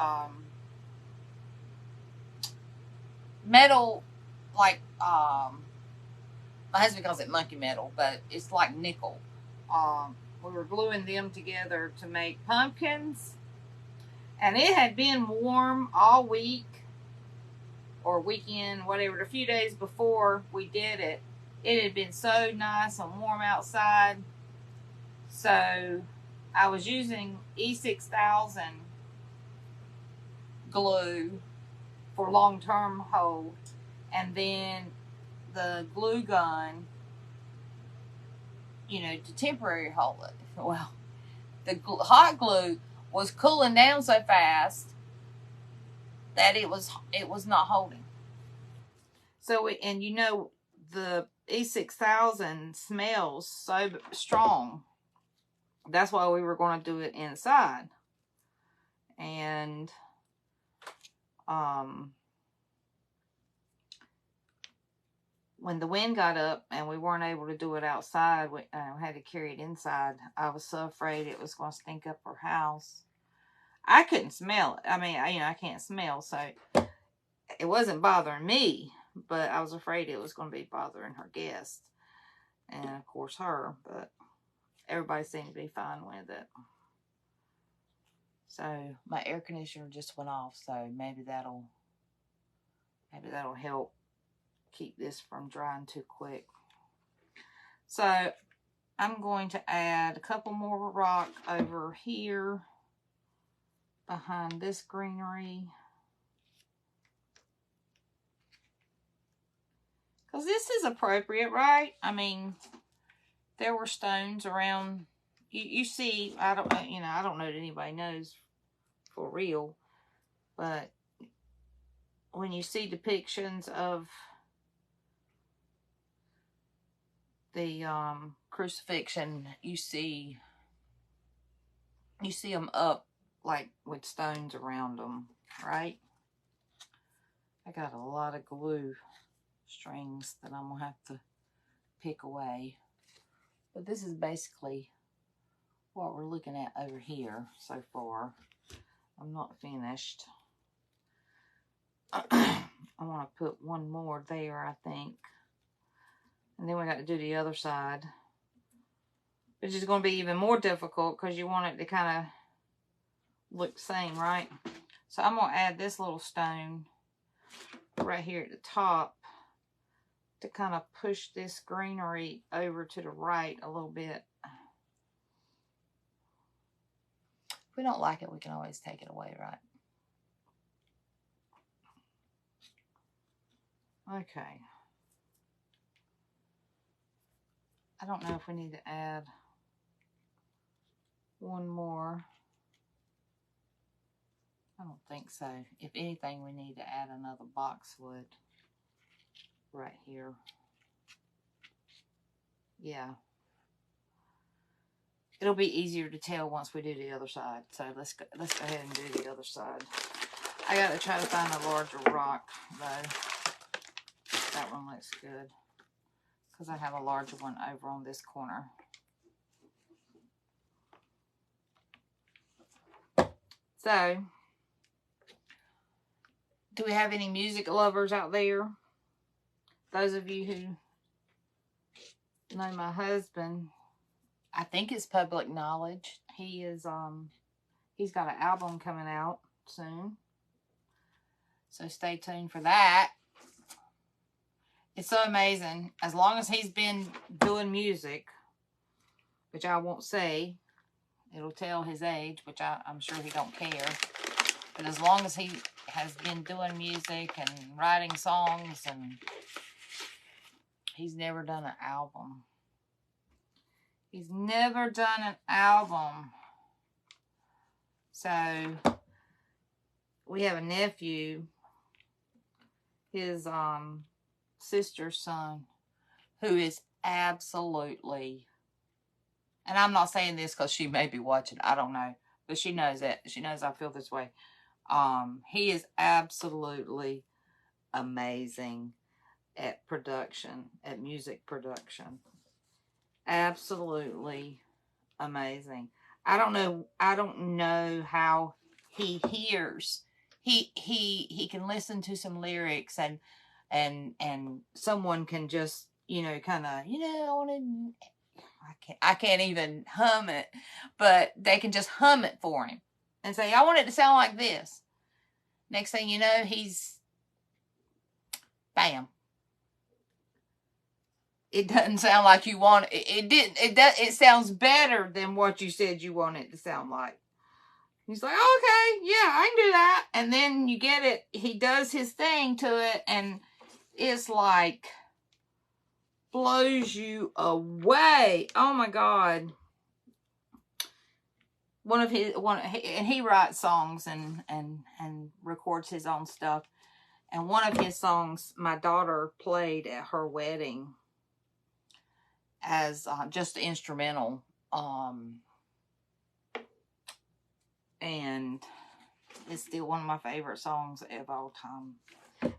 metal, like, my husband calls it monkey metal, but it's like nickel. We were gluing them together to make pumpkins. And it had been warm all week or weekend, whatever, a few days before we did it. It had been so nice and warm outside. So I was using E6000 glue for long-term hold, and then the glue gun, to temporary hold it. Well, the hot glue was cooling down so fast that it was not holding. So, the E6000 smells so strong. That's why we were going to do it inside. And when the wind got up and we weren't able to do it outside, we had to carry it inside. I was so afraid it was going to stink up our house. I couldn't smell it. I mean, I can't smell, so it wasn't bothering me, but I was afraid it was going to be bothering her guests. And, of course, her, but everybody seemed to be fine with it. So, my air conditioner just went off, so maybe that'll help keep this from drying too quick. So I'm going to add a couple more rock over here behind this greenery, because this is appropriate, right? I mean, there were stones around. You see, I don't know that anybody knows for real, but when you see depictions of the crucifixion, you see them up like with stones around them, right? I got a lot of glue strings that I'm gonna have to pick away, but this is basically what we're looking at over here so far. I'm not finished. I want to put one more there, I think. And then we got to do the other side, which is going to be even more difficult because you want it to kind of look the same, right? So I'm going to add this little stone right here at the top to kind of push this greenery over to the right a little bit. If we don't like it, we can always take it away, right? Okay. I don't know if we need to add one more. I don't think so. If anything, we need to add another boxwood right here. Yeah. It'll be easier to tell once we do the other side. So let's go ahead and do the other side. I got to try to find a larger rock, though. That one looks good, because I have a larger one over on this corner. So, do we have any music lovers out there? Those of you who know my husband, I think it's public knowledge. He is, he's got an album coming out soon. So stay tuned for that. It's so amazing. As long as he's been doing music, which I won't say, it'll tell his age, which I'm sure he don't care. But as long as he has been doing music and writing songs, and he's never done an album. He's never done an album. So we have a nephew, his sister's son, who is absolutely, and I'm not saying this because she may be watching, I don't know, but she knows that. She knows I feel this way. He is absolutely amazing at production, at music production. Absolutely amazing. I don't know how he hears he can listen to some lyrics and someone can just, you know, kind of, you know, I want to, I can't even hum it, but they can just hum it for him and say, I want it to sound like this. Next thing you know, he's, bam. It doesn't sound like you want it. It sounds better than what you said you want it to sound like. He's like, okay, yeah, I can do that. And then you get it. He does his thing to it, and it's like blows you away. Oh my God. And he writes songs and records his own stuff. And one of his songs, my daughter played at her wedding as just instrumental. And it's still one of my favorite songs of all time.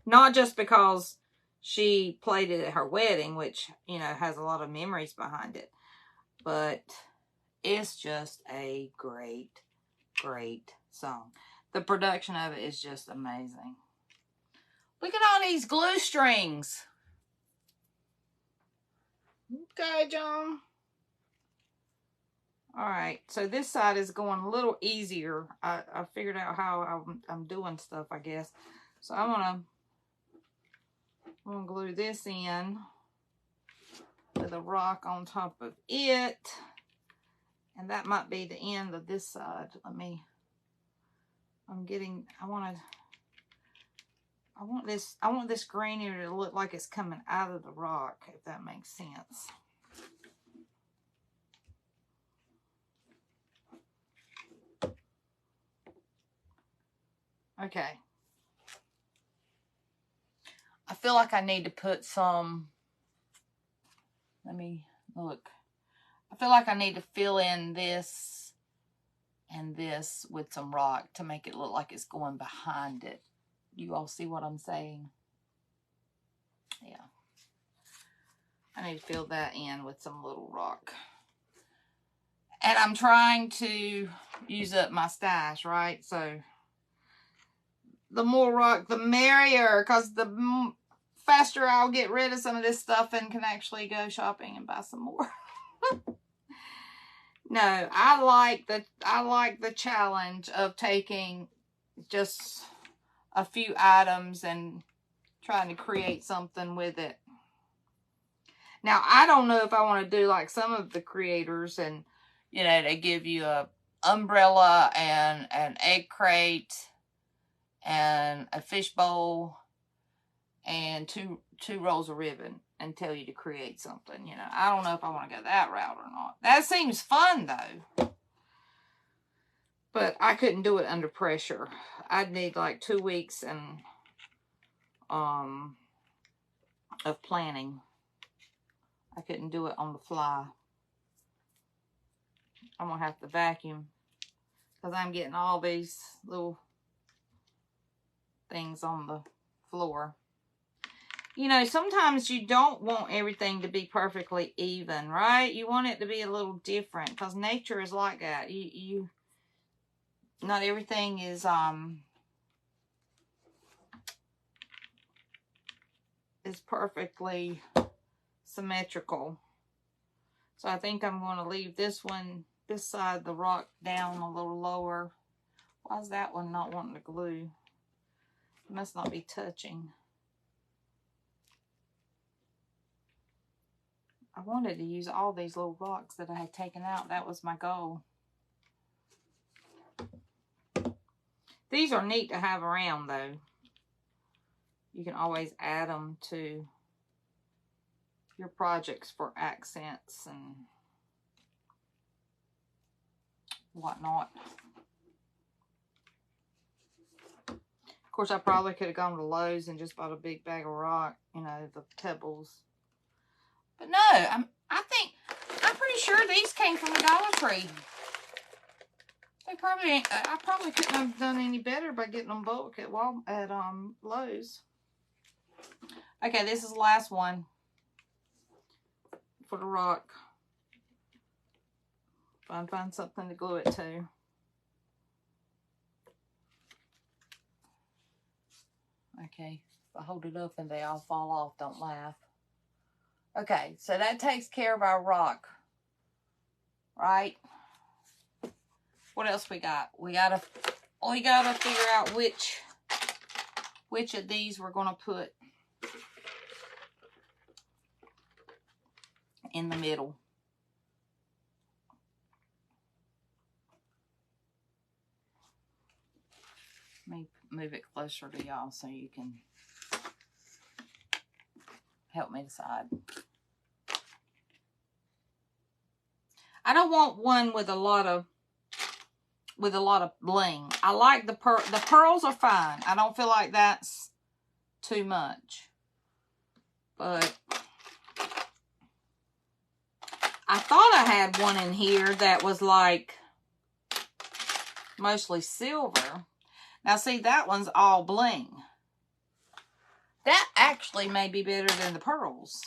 Not just because she played it at her wedding, which, you know, has a lot of memories behind it, but it's just a great, great song. The production of it is just amazing. Look at all these glue strings. Okay, John. All right, so this side is going a little easier. I figured out how I'm doing stuff, I guess. So I'm gonna glue this in with a rock on top of it, and that might be the end of this side. I want this green here to look like it's coming out of the rock, if that makes sense. Okay. I feel like I need to put some, let me look. I feel like I need to fill in this and this with some rock to make it look like it's going behind it. You all see what I'm saying? Yeah. I need to fill that in with some little rock. And I'm trying to use up my stash, right? So the more rock, the merrier, because the faster I'll get rid of some of this stuff and can actually go shopping and buy some more. No, I like the challenge of taking just a few items and trying to create something with it. Now, I don't know if I want to do like some of the creators, and you know, they give you a umbrella and an egg crate and a fishbowl and two rolls of ribbon and tell you to create something. You know, I don't know if I want to go that route or not. That seems fun though, but I couldn't do it under pressure. I'd need like 2 weeks and of planning. I couldn't do it on the fly. I'm gonna have to vacuum because I'm getting all these little things on the floor. You know, sometimes you don't want everything to be perfectly even, right? You want it to be a little different because nature is like that. You not everything is perfectly symmetrical. So I think I'm going to leave this side, the rock, down a little lower. Why is that one not wanting to glue? It must not be touching. I wanted to use all these little rocks that I had taken out. That was my goal. These are neat to have around though. You can always add them to your projects for accents and whatnot. Of course, I probably could have gone to Lowe's and just bought a big bag of rock, you know, the pebbles. But no, I'm pretty sure these came from the Dollar Tree. I probably couldn't have done any better by getting them bulk at Lowe's. Okay, this is the last one for the rock. Find something to glue it to. Okay, if I hold it up and they all fall off, don't laugh. Okay, so that takes care of our rock, right? What else we got? We gotta figure out which of these we're gonna put in the middle. Let me move it closer to y'all so you can help me decide. I don't want one with a lot of bling. I like the pearls are fine. I don't feel like that's too much. But I thought I had one in here that was like mostly silver. Now see, that one's all bling. That actually may be better than the pearls.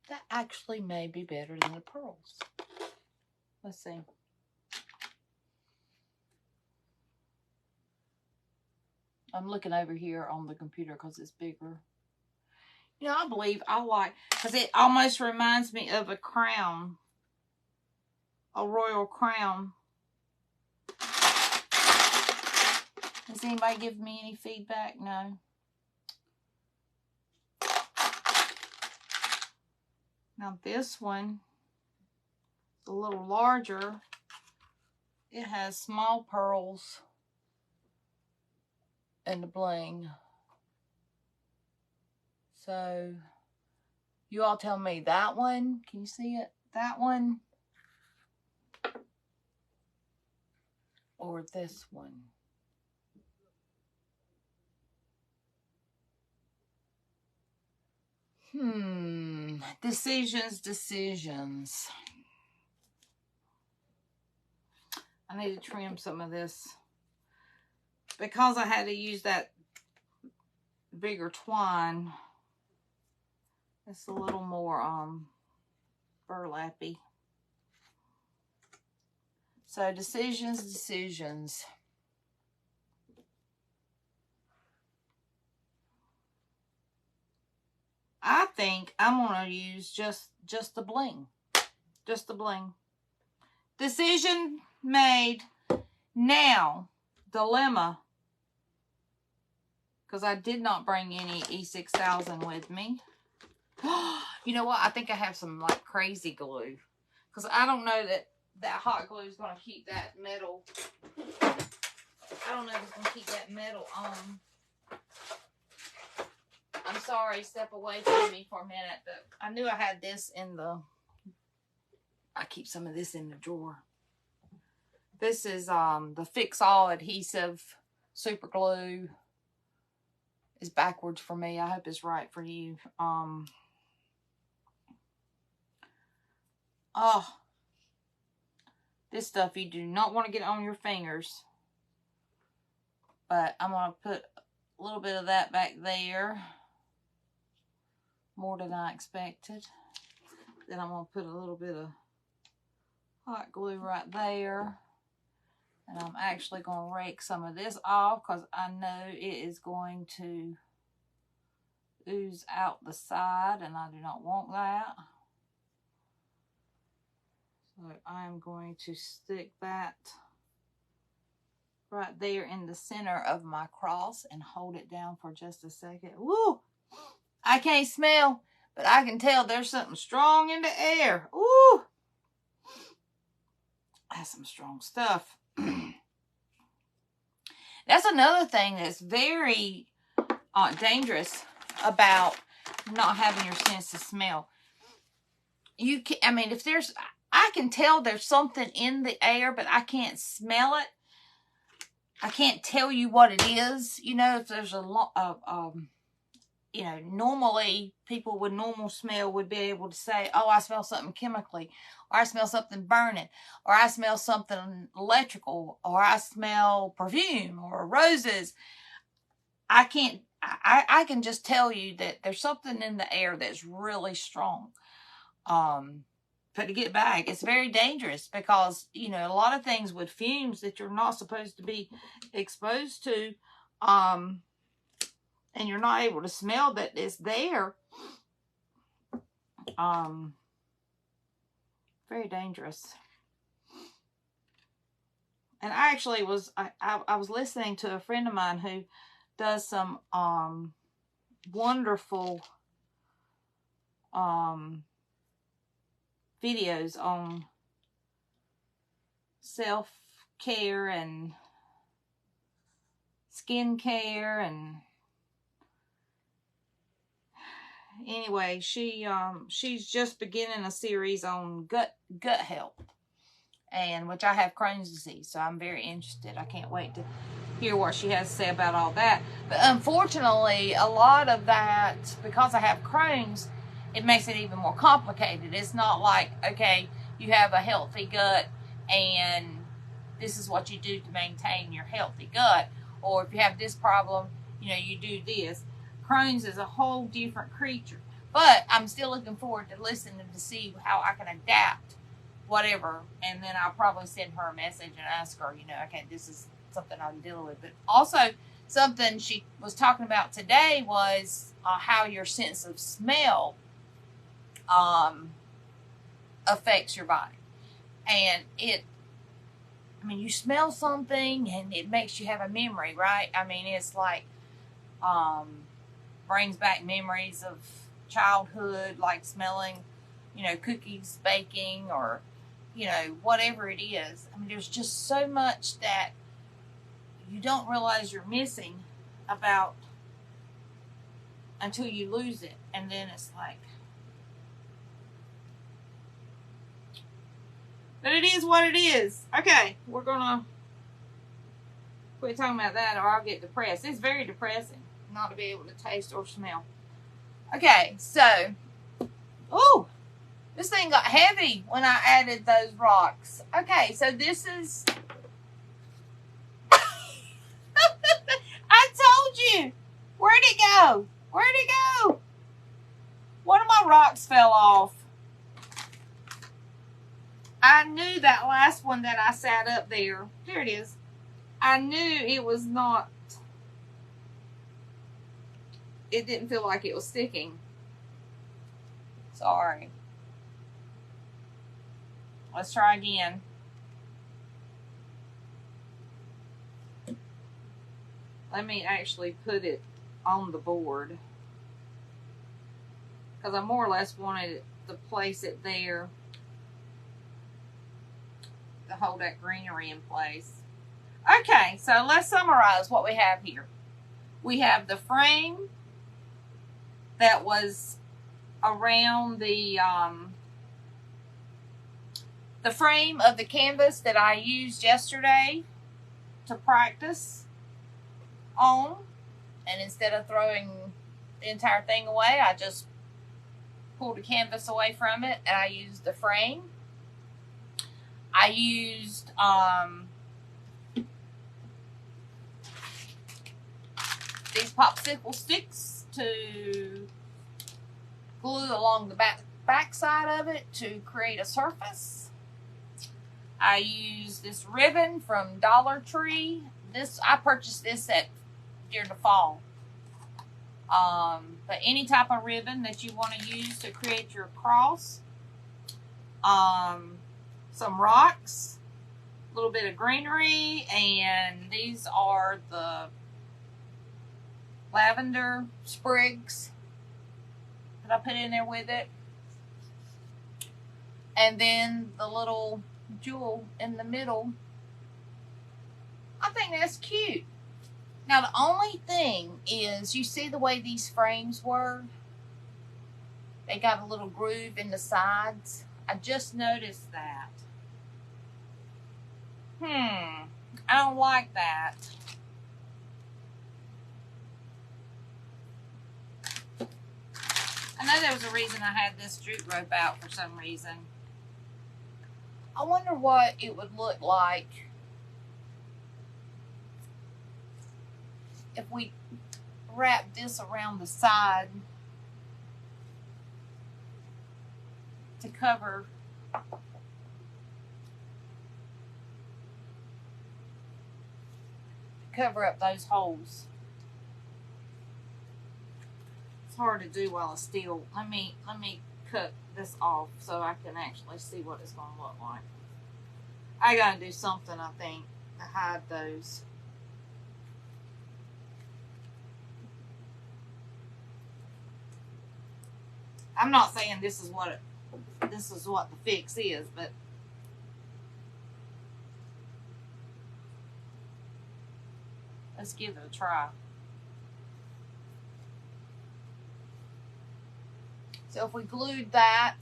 That actually may be better than the pearls. Let's see. I'm looking over here on the computer because it's bigger. You know, I believe I like, because it almost reminds me of a crown. A royal crown. Has anybody given me any feedback? No. Now this one is a little larger. It has small pearls and the bling. So you all tell me that one. Can you see it? That one or this one? Decisions. I need to trim some of this because I had to use that bigger twine. It's a little more burlappy. So decisions. I think I'm gonna use just the bling. Just the bling. Decision made. Now, dilemma. Because I did not bring any E6000 with me. You know what? I think I have some like crazy glue. Because I don't know that hot glue is going to keep that metal. I don't know if it's going to keep that metal on. I'm sorry, step away from me for a minute. But I knew I had this in the... I keep some of this in the drawer. This is the Fix All Adhesive Super Glue. It's backwards for me. I hope it's right for you. This stuff you do not want to get on your fingers. But I'm going to put a little bit of that back there. More than I expected. Then I'm going to put a little bit of hot glue right there. And I'm actually going to rake some of this off because I know it is going to ooze out the side and I do not want that. So I'm going to stick that right there in the center of my cross and hold it down for just a second. Woo! I can't smell, but I can tell there's something strong in the air. Woo! That's some strong stuff. That's another thing that's very dangerous about not having your sense of smell. You can, I mean, if there's, I can tell there's something in the air, but I can't smell it. I can't tell you what it is. You know, if there's a lot of, you know, normally people with normal smell would be able to say, oh, I smell something chemically, or I smell something burning, or I smell something electrical, or I smell perfume or roses. I can't, I can just tell you that there's something in the air that's really strong. to get back. It's very dangerous because, you know, a lot of things with fumes that you're not supposed to be exposed to, and you're not able to smell that it's there, very dangerous. And I actually was, I was listening to a friend of mine who does some wonderful videos on self-care and skincare, and anyway, she's just beginning a series on gut health, and which I have Crohn's disease, so I'm very interested. I can't wait to hear what she has to say about all that. But unfortunately, a lot of that, because I have Crohn's, it makes it even more complicated. It's not like, okay, you have a healthy gut and this is what you do to maintain your healthy gut, or if you have this problem, you know, you do this. Crohn's is a whole different creature. But I'm still looking forward to listening to see how I can adapt whatever, and then I'll probably send her a message and ask her, you know, okay, this is something I'm dealing with. But also, something she was talking about today was how your sense of smell affects your body. And I mean, you smell something and it makes you have a memory, right? I mean, it's like, brings back memories of childhood, like smelling, you know, cookies baking, or, you know, whatever it is. I mean, there's just so much that you don't realize you're missing about until you lose it. And then it's like, but it is what it is. Okay, we're gonna quit talking about that or I'll get depressed. It's very depressing not to be able to taste or smell. Okay, so, ooh, this thing got heavy when I added those rocks. Okay, so this is, I told you. Where'd it go? Where'd it go? One of my rocks fell off. I knew that last one that I sat up there. There it is. I knew it was not, it didn't feel like it was sticking. Sorry. Let's try again. Let me actually put it on the board, because I more or less wanted to place it there to hold that greenery in place. Okay, so let's summarize what we have here. We have the frame that was around the frame of the canvas that I used yesterday to practice on, and instead of throwing the entire thing away, I just pulled the canvas away from it and I used the frame. I used these popsicle sticks to glue along the back side of it to create a surface. I used this ribbon from Dollar Tree. I purchased this during the fall. But any type of ribbon that you want to use to create your cross. Some rocks, a little bit of greenery, and these are the lavender sprigs that I put in there with it. And then the little jewel in the middle. I think that's cute. Now the only thing is, you see the way these frames were? They got a little groove in the sides. I just noticed that. I don't like that. I know there was a reason I had this jute rope out for some reason. I wonder what it would look like if we wrap this around the side to cover Cover up those holes. It's hard to do while it's still. Let me cut this off so I can actually see what it's going to look like. I gotta do something, I think, to hide those. I'm not saying this is what the fix is, but let's give it a try. So if we glued that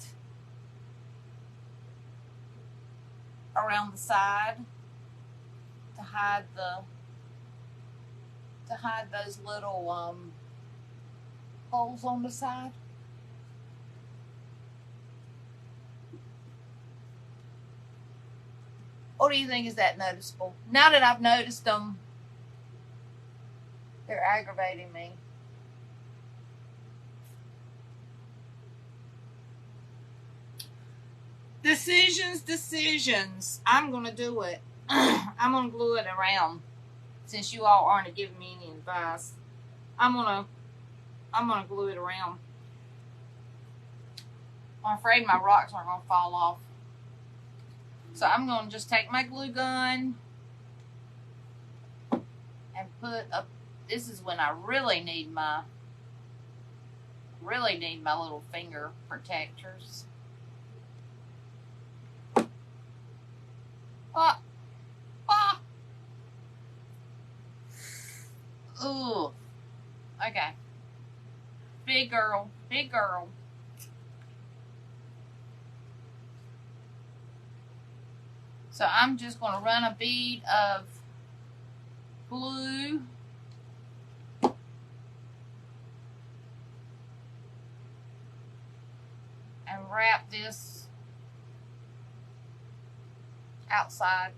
around the side to hide those little holes on the side. What do you think? Is that noticeable? Now that I've noticed them, they're aggravating me. Decisions. I'm going to do it. I'm going to glue it around. Since you all aren't giving me any advice, I'm going to glue it around. I'm afraid my rocks are going to fall off. So I'm going to just take my glue gun and put up. This is when I really need my little finger protectors. Ooh. Okay. Big girl. Big girl. So I'm just going to run a bead of glue and wrap this outside.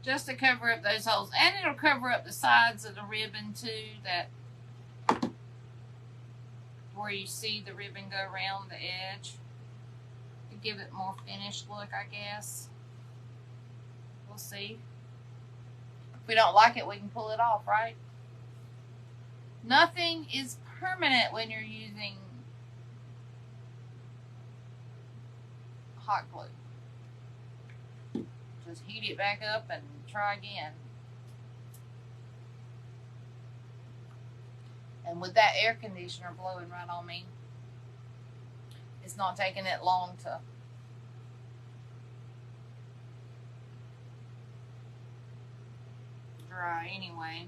Just to cover up those holes. And it'll cover up the sides of the ribbon too, that where you see the ribbon go around the edge. To give it more finished look, I guess. We'll see. If we don't like it, we can pull it off, right? Nothing is permanent when you're using hot glue. Just heat it back up and try again. And with that air conditioner blowing right on me, it's not taking it long to dry anyway.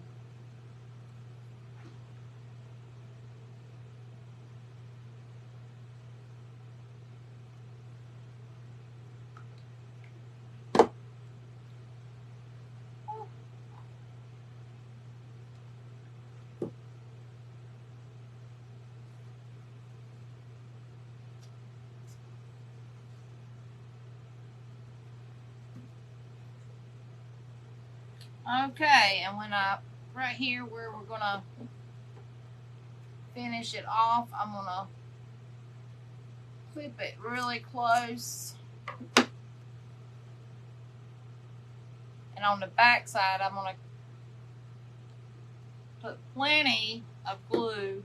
Okay, and when right here where we're gonna finish it off, I'm gonna clip it really close. And on the back side, I'm gonna put plenty of glue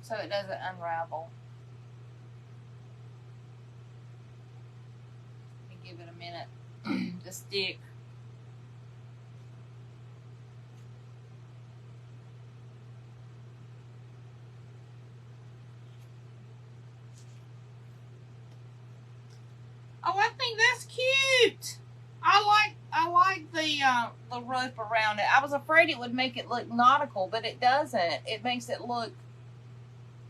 so it doesn't unravel. Give it a minute to stick. Oh, I think that's cute. I like the rope around it. I was afraid it would make it look nautical, but it doesn't. It makes it look,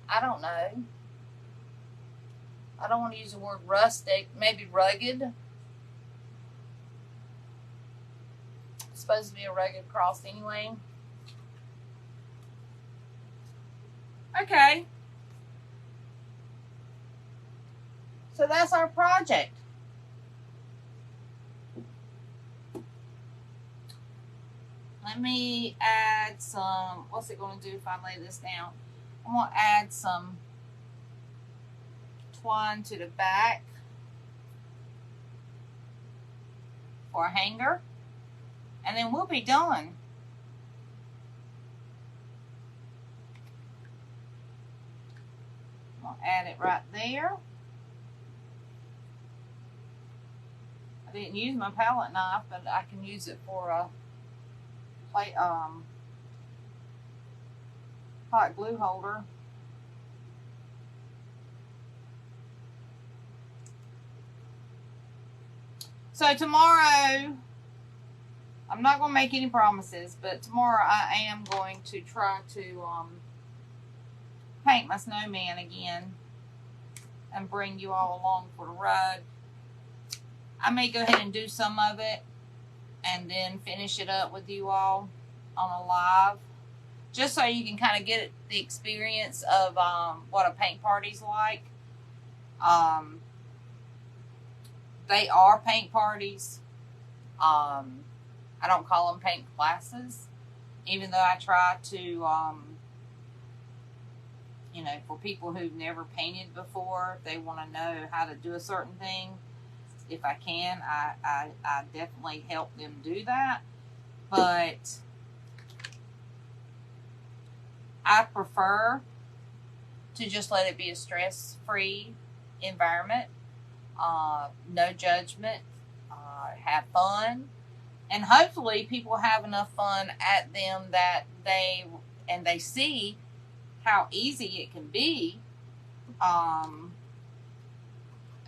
I don't know. I don't want to use the word rustic. Maybe rugged. It's supposed to be a rugged cross anyway. Okay. So that's our project. Let me add some, what's it going to do if I lay this down? I'm going to add some twine to the back for a hanger, and then we'll be done. I'm going to add it right there. I didn't use my palette knife, but I can use it for a hot glue holder. So tomorrow, I'm not going to make any promises, but tomorrow I am going to try to paint my snowman again and bring you all along for the ride. I may go ahead and do some of it and then finish it up with you all on a live, just so you can kind of get the experience of what a paint party's like. They are paint parties. I don't call them paint classes, even though I try to, you know, for people who've never painted before, if they want to know how to do a certain thing, if I can, I definitely help them do that. But I prefer to just let it be a stress-free environment. No judgment. Have fun. And hopefully people have enough fun at them that they see how easy it can be,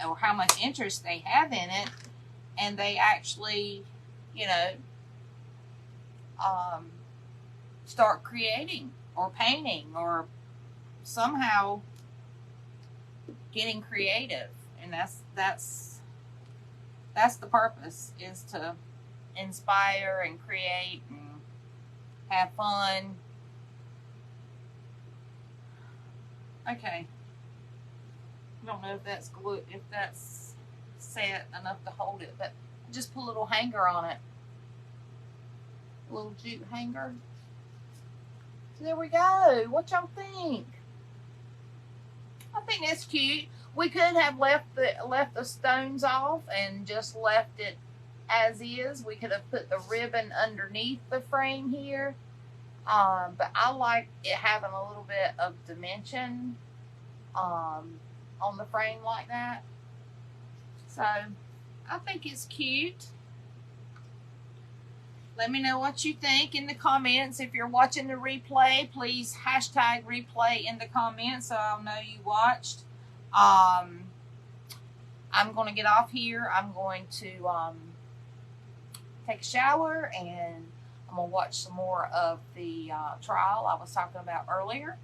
or how much interest they have in it, and they actually, you know, start creating or painting or somehow getting creative. And that's the purpose, is to inspire and create and have fun. Okay. I don't know if that's glue, if that's set enough to hold it, but just put a little hanger on it. A little jute hanger. So there we go. What y'all think? I think that's cute. We could have left the stones off and just left it as is. We could have put the ribbon underneath the frame here. But I like it having a little bit of dimension on the frame like that. So I think it's cute. Let me know what you think in the comments. If you're watching the replay, please hashtag replay in the comments so I'll know you watched. I'm going to get off here. I'm going to take a shower, and I'm going to watch some more of the trial I was talking about earlier.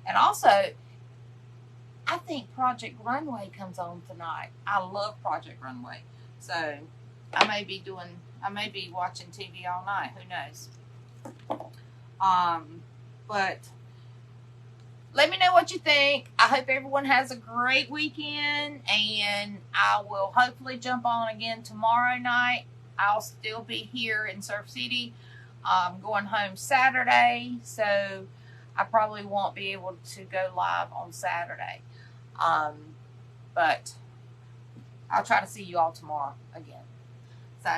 And also, I think Project Runway comes on tonight. I love Project Runway. So I may be watching TV all night. Who knows? But let me know what you think. I hope everyone has a great weekend, and I will hopefully jump on again tomorrow night. I'll still be here in Surf City. I'm going home Saturday, so I probably won't be able to go live on Saturday. But I'll try to see you all tomorrow again. So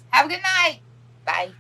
have a good night. Bye.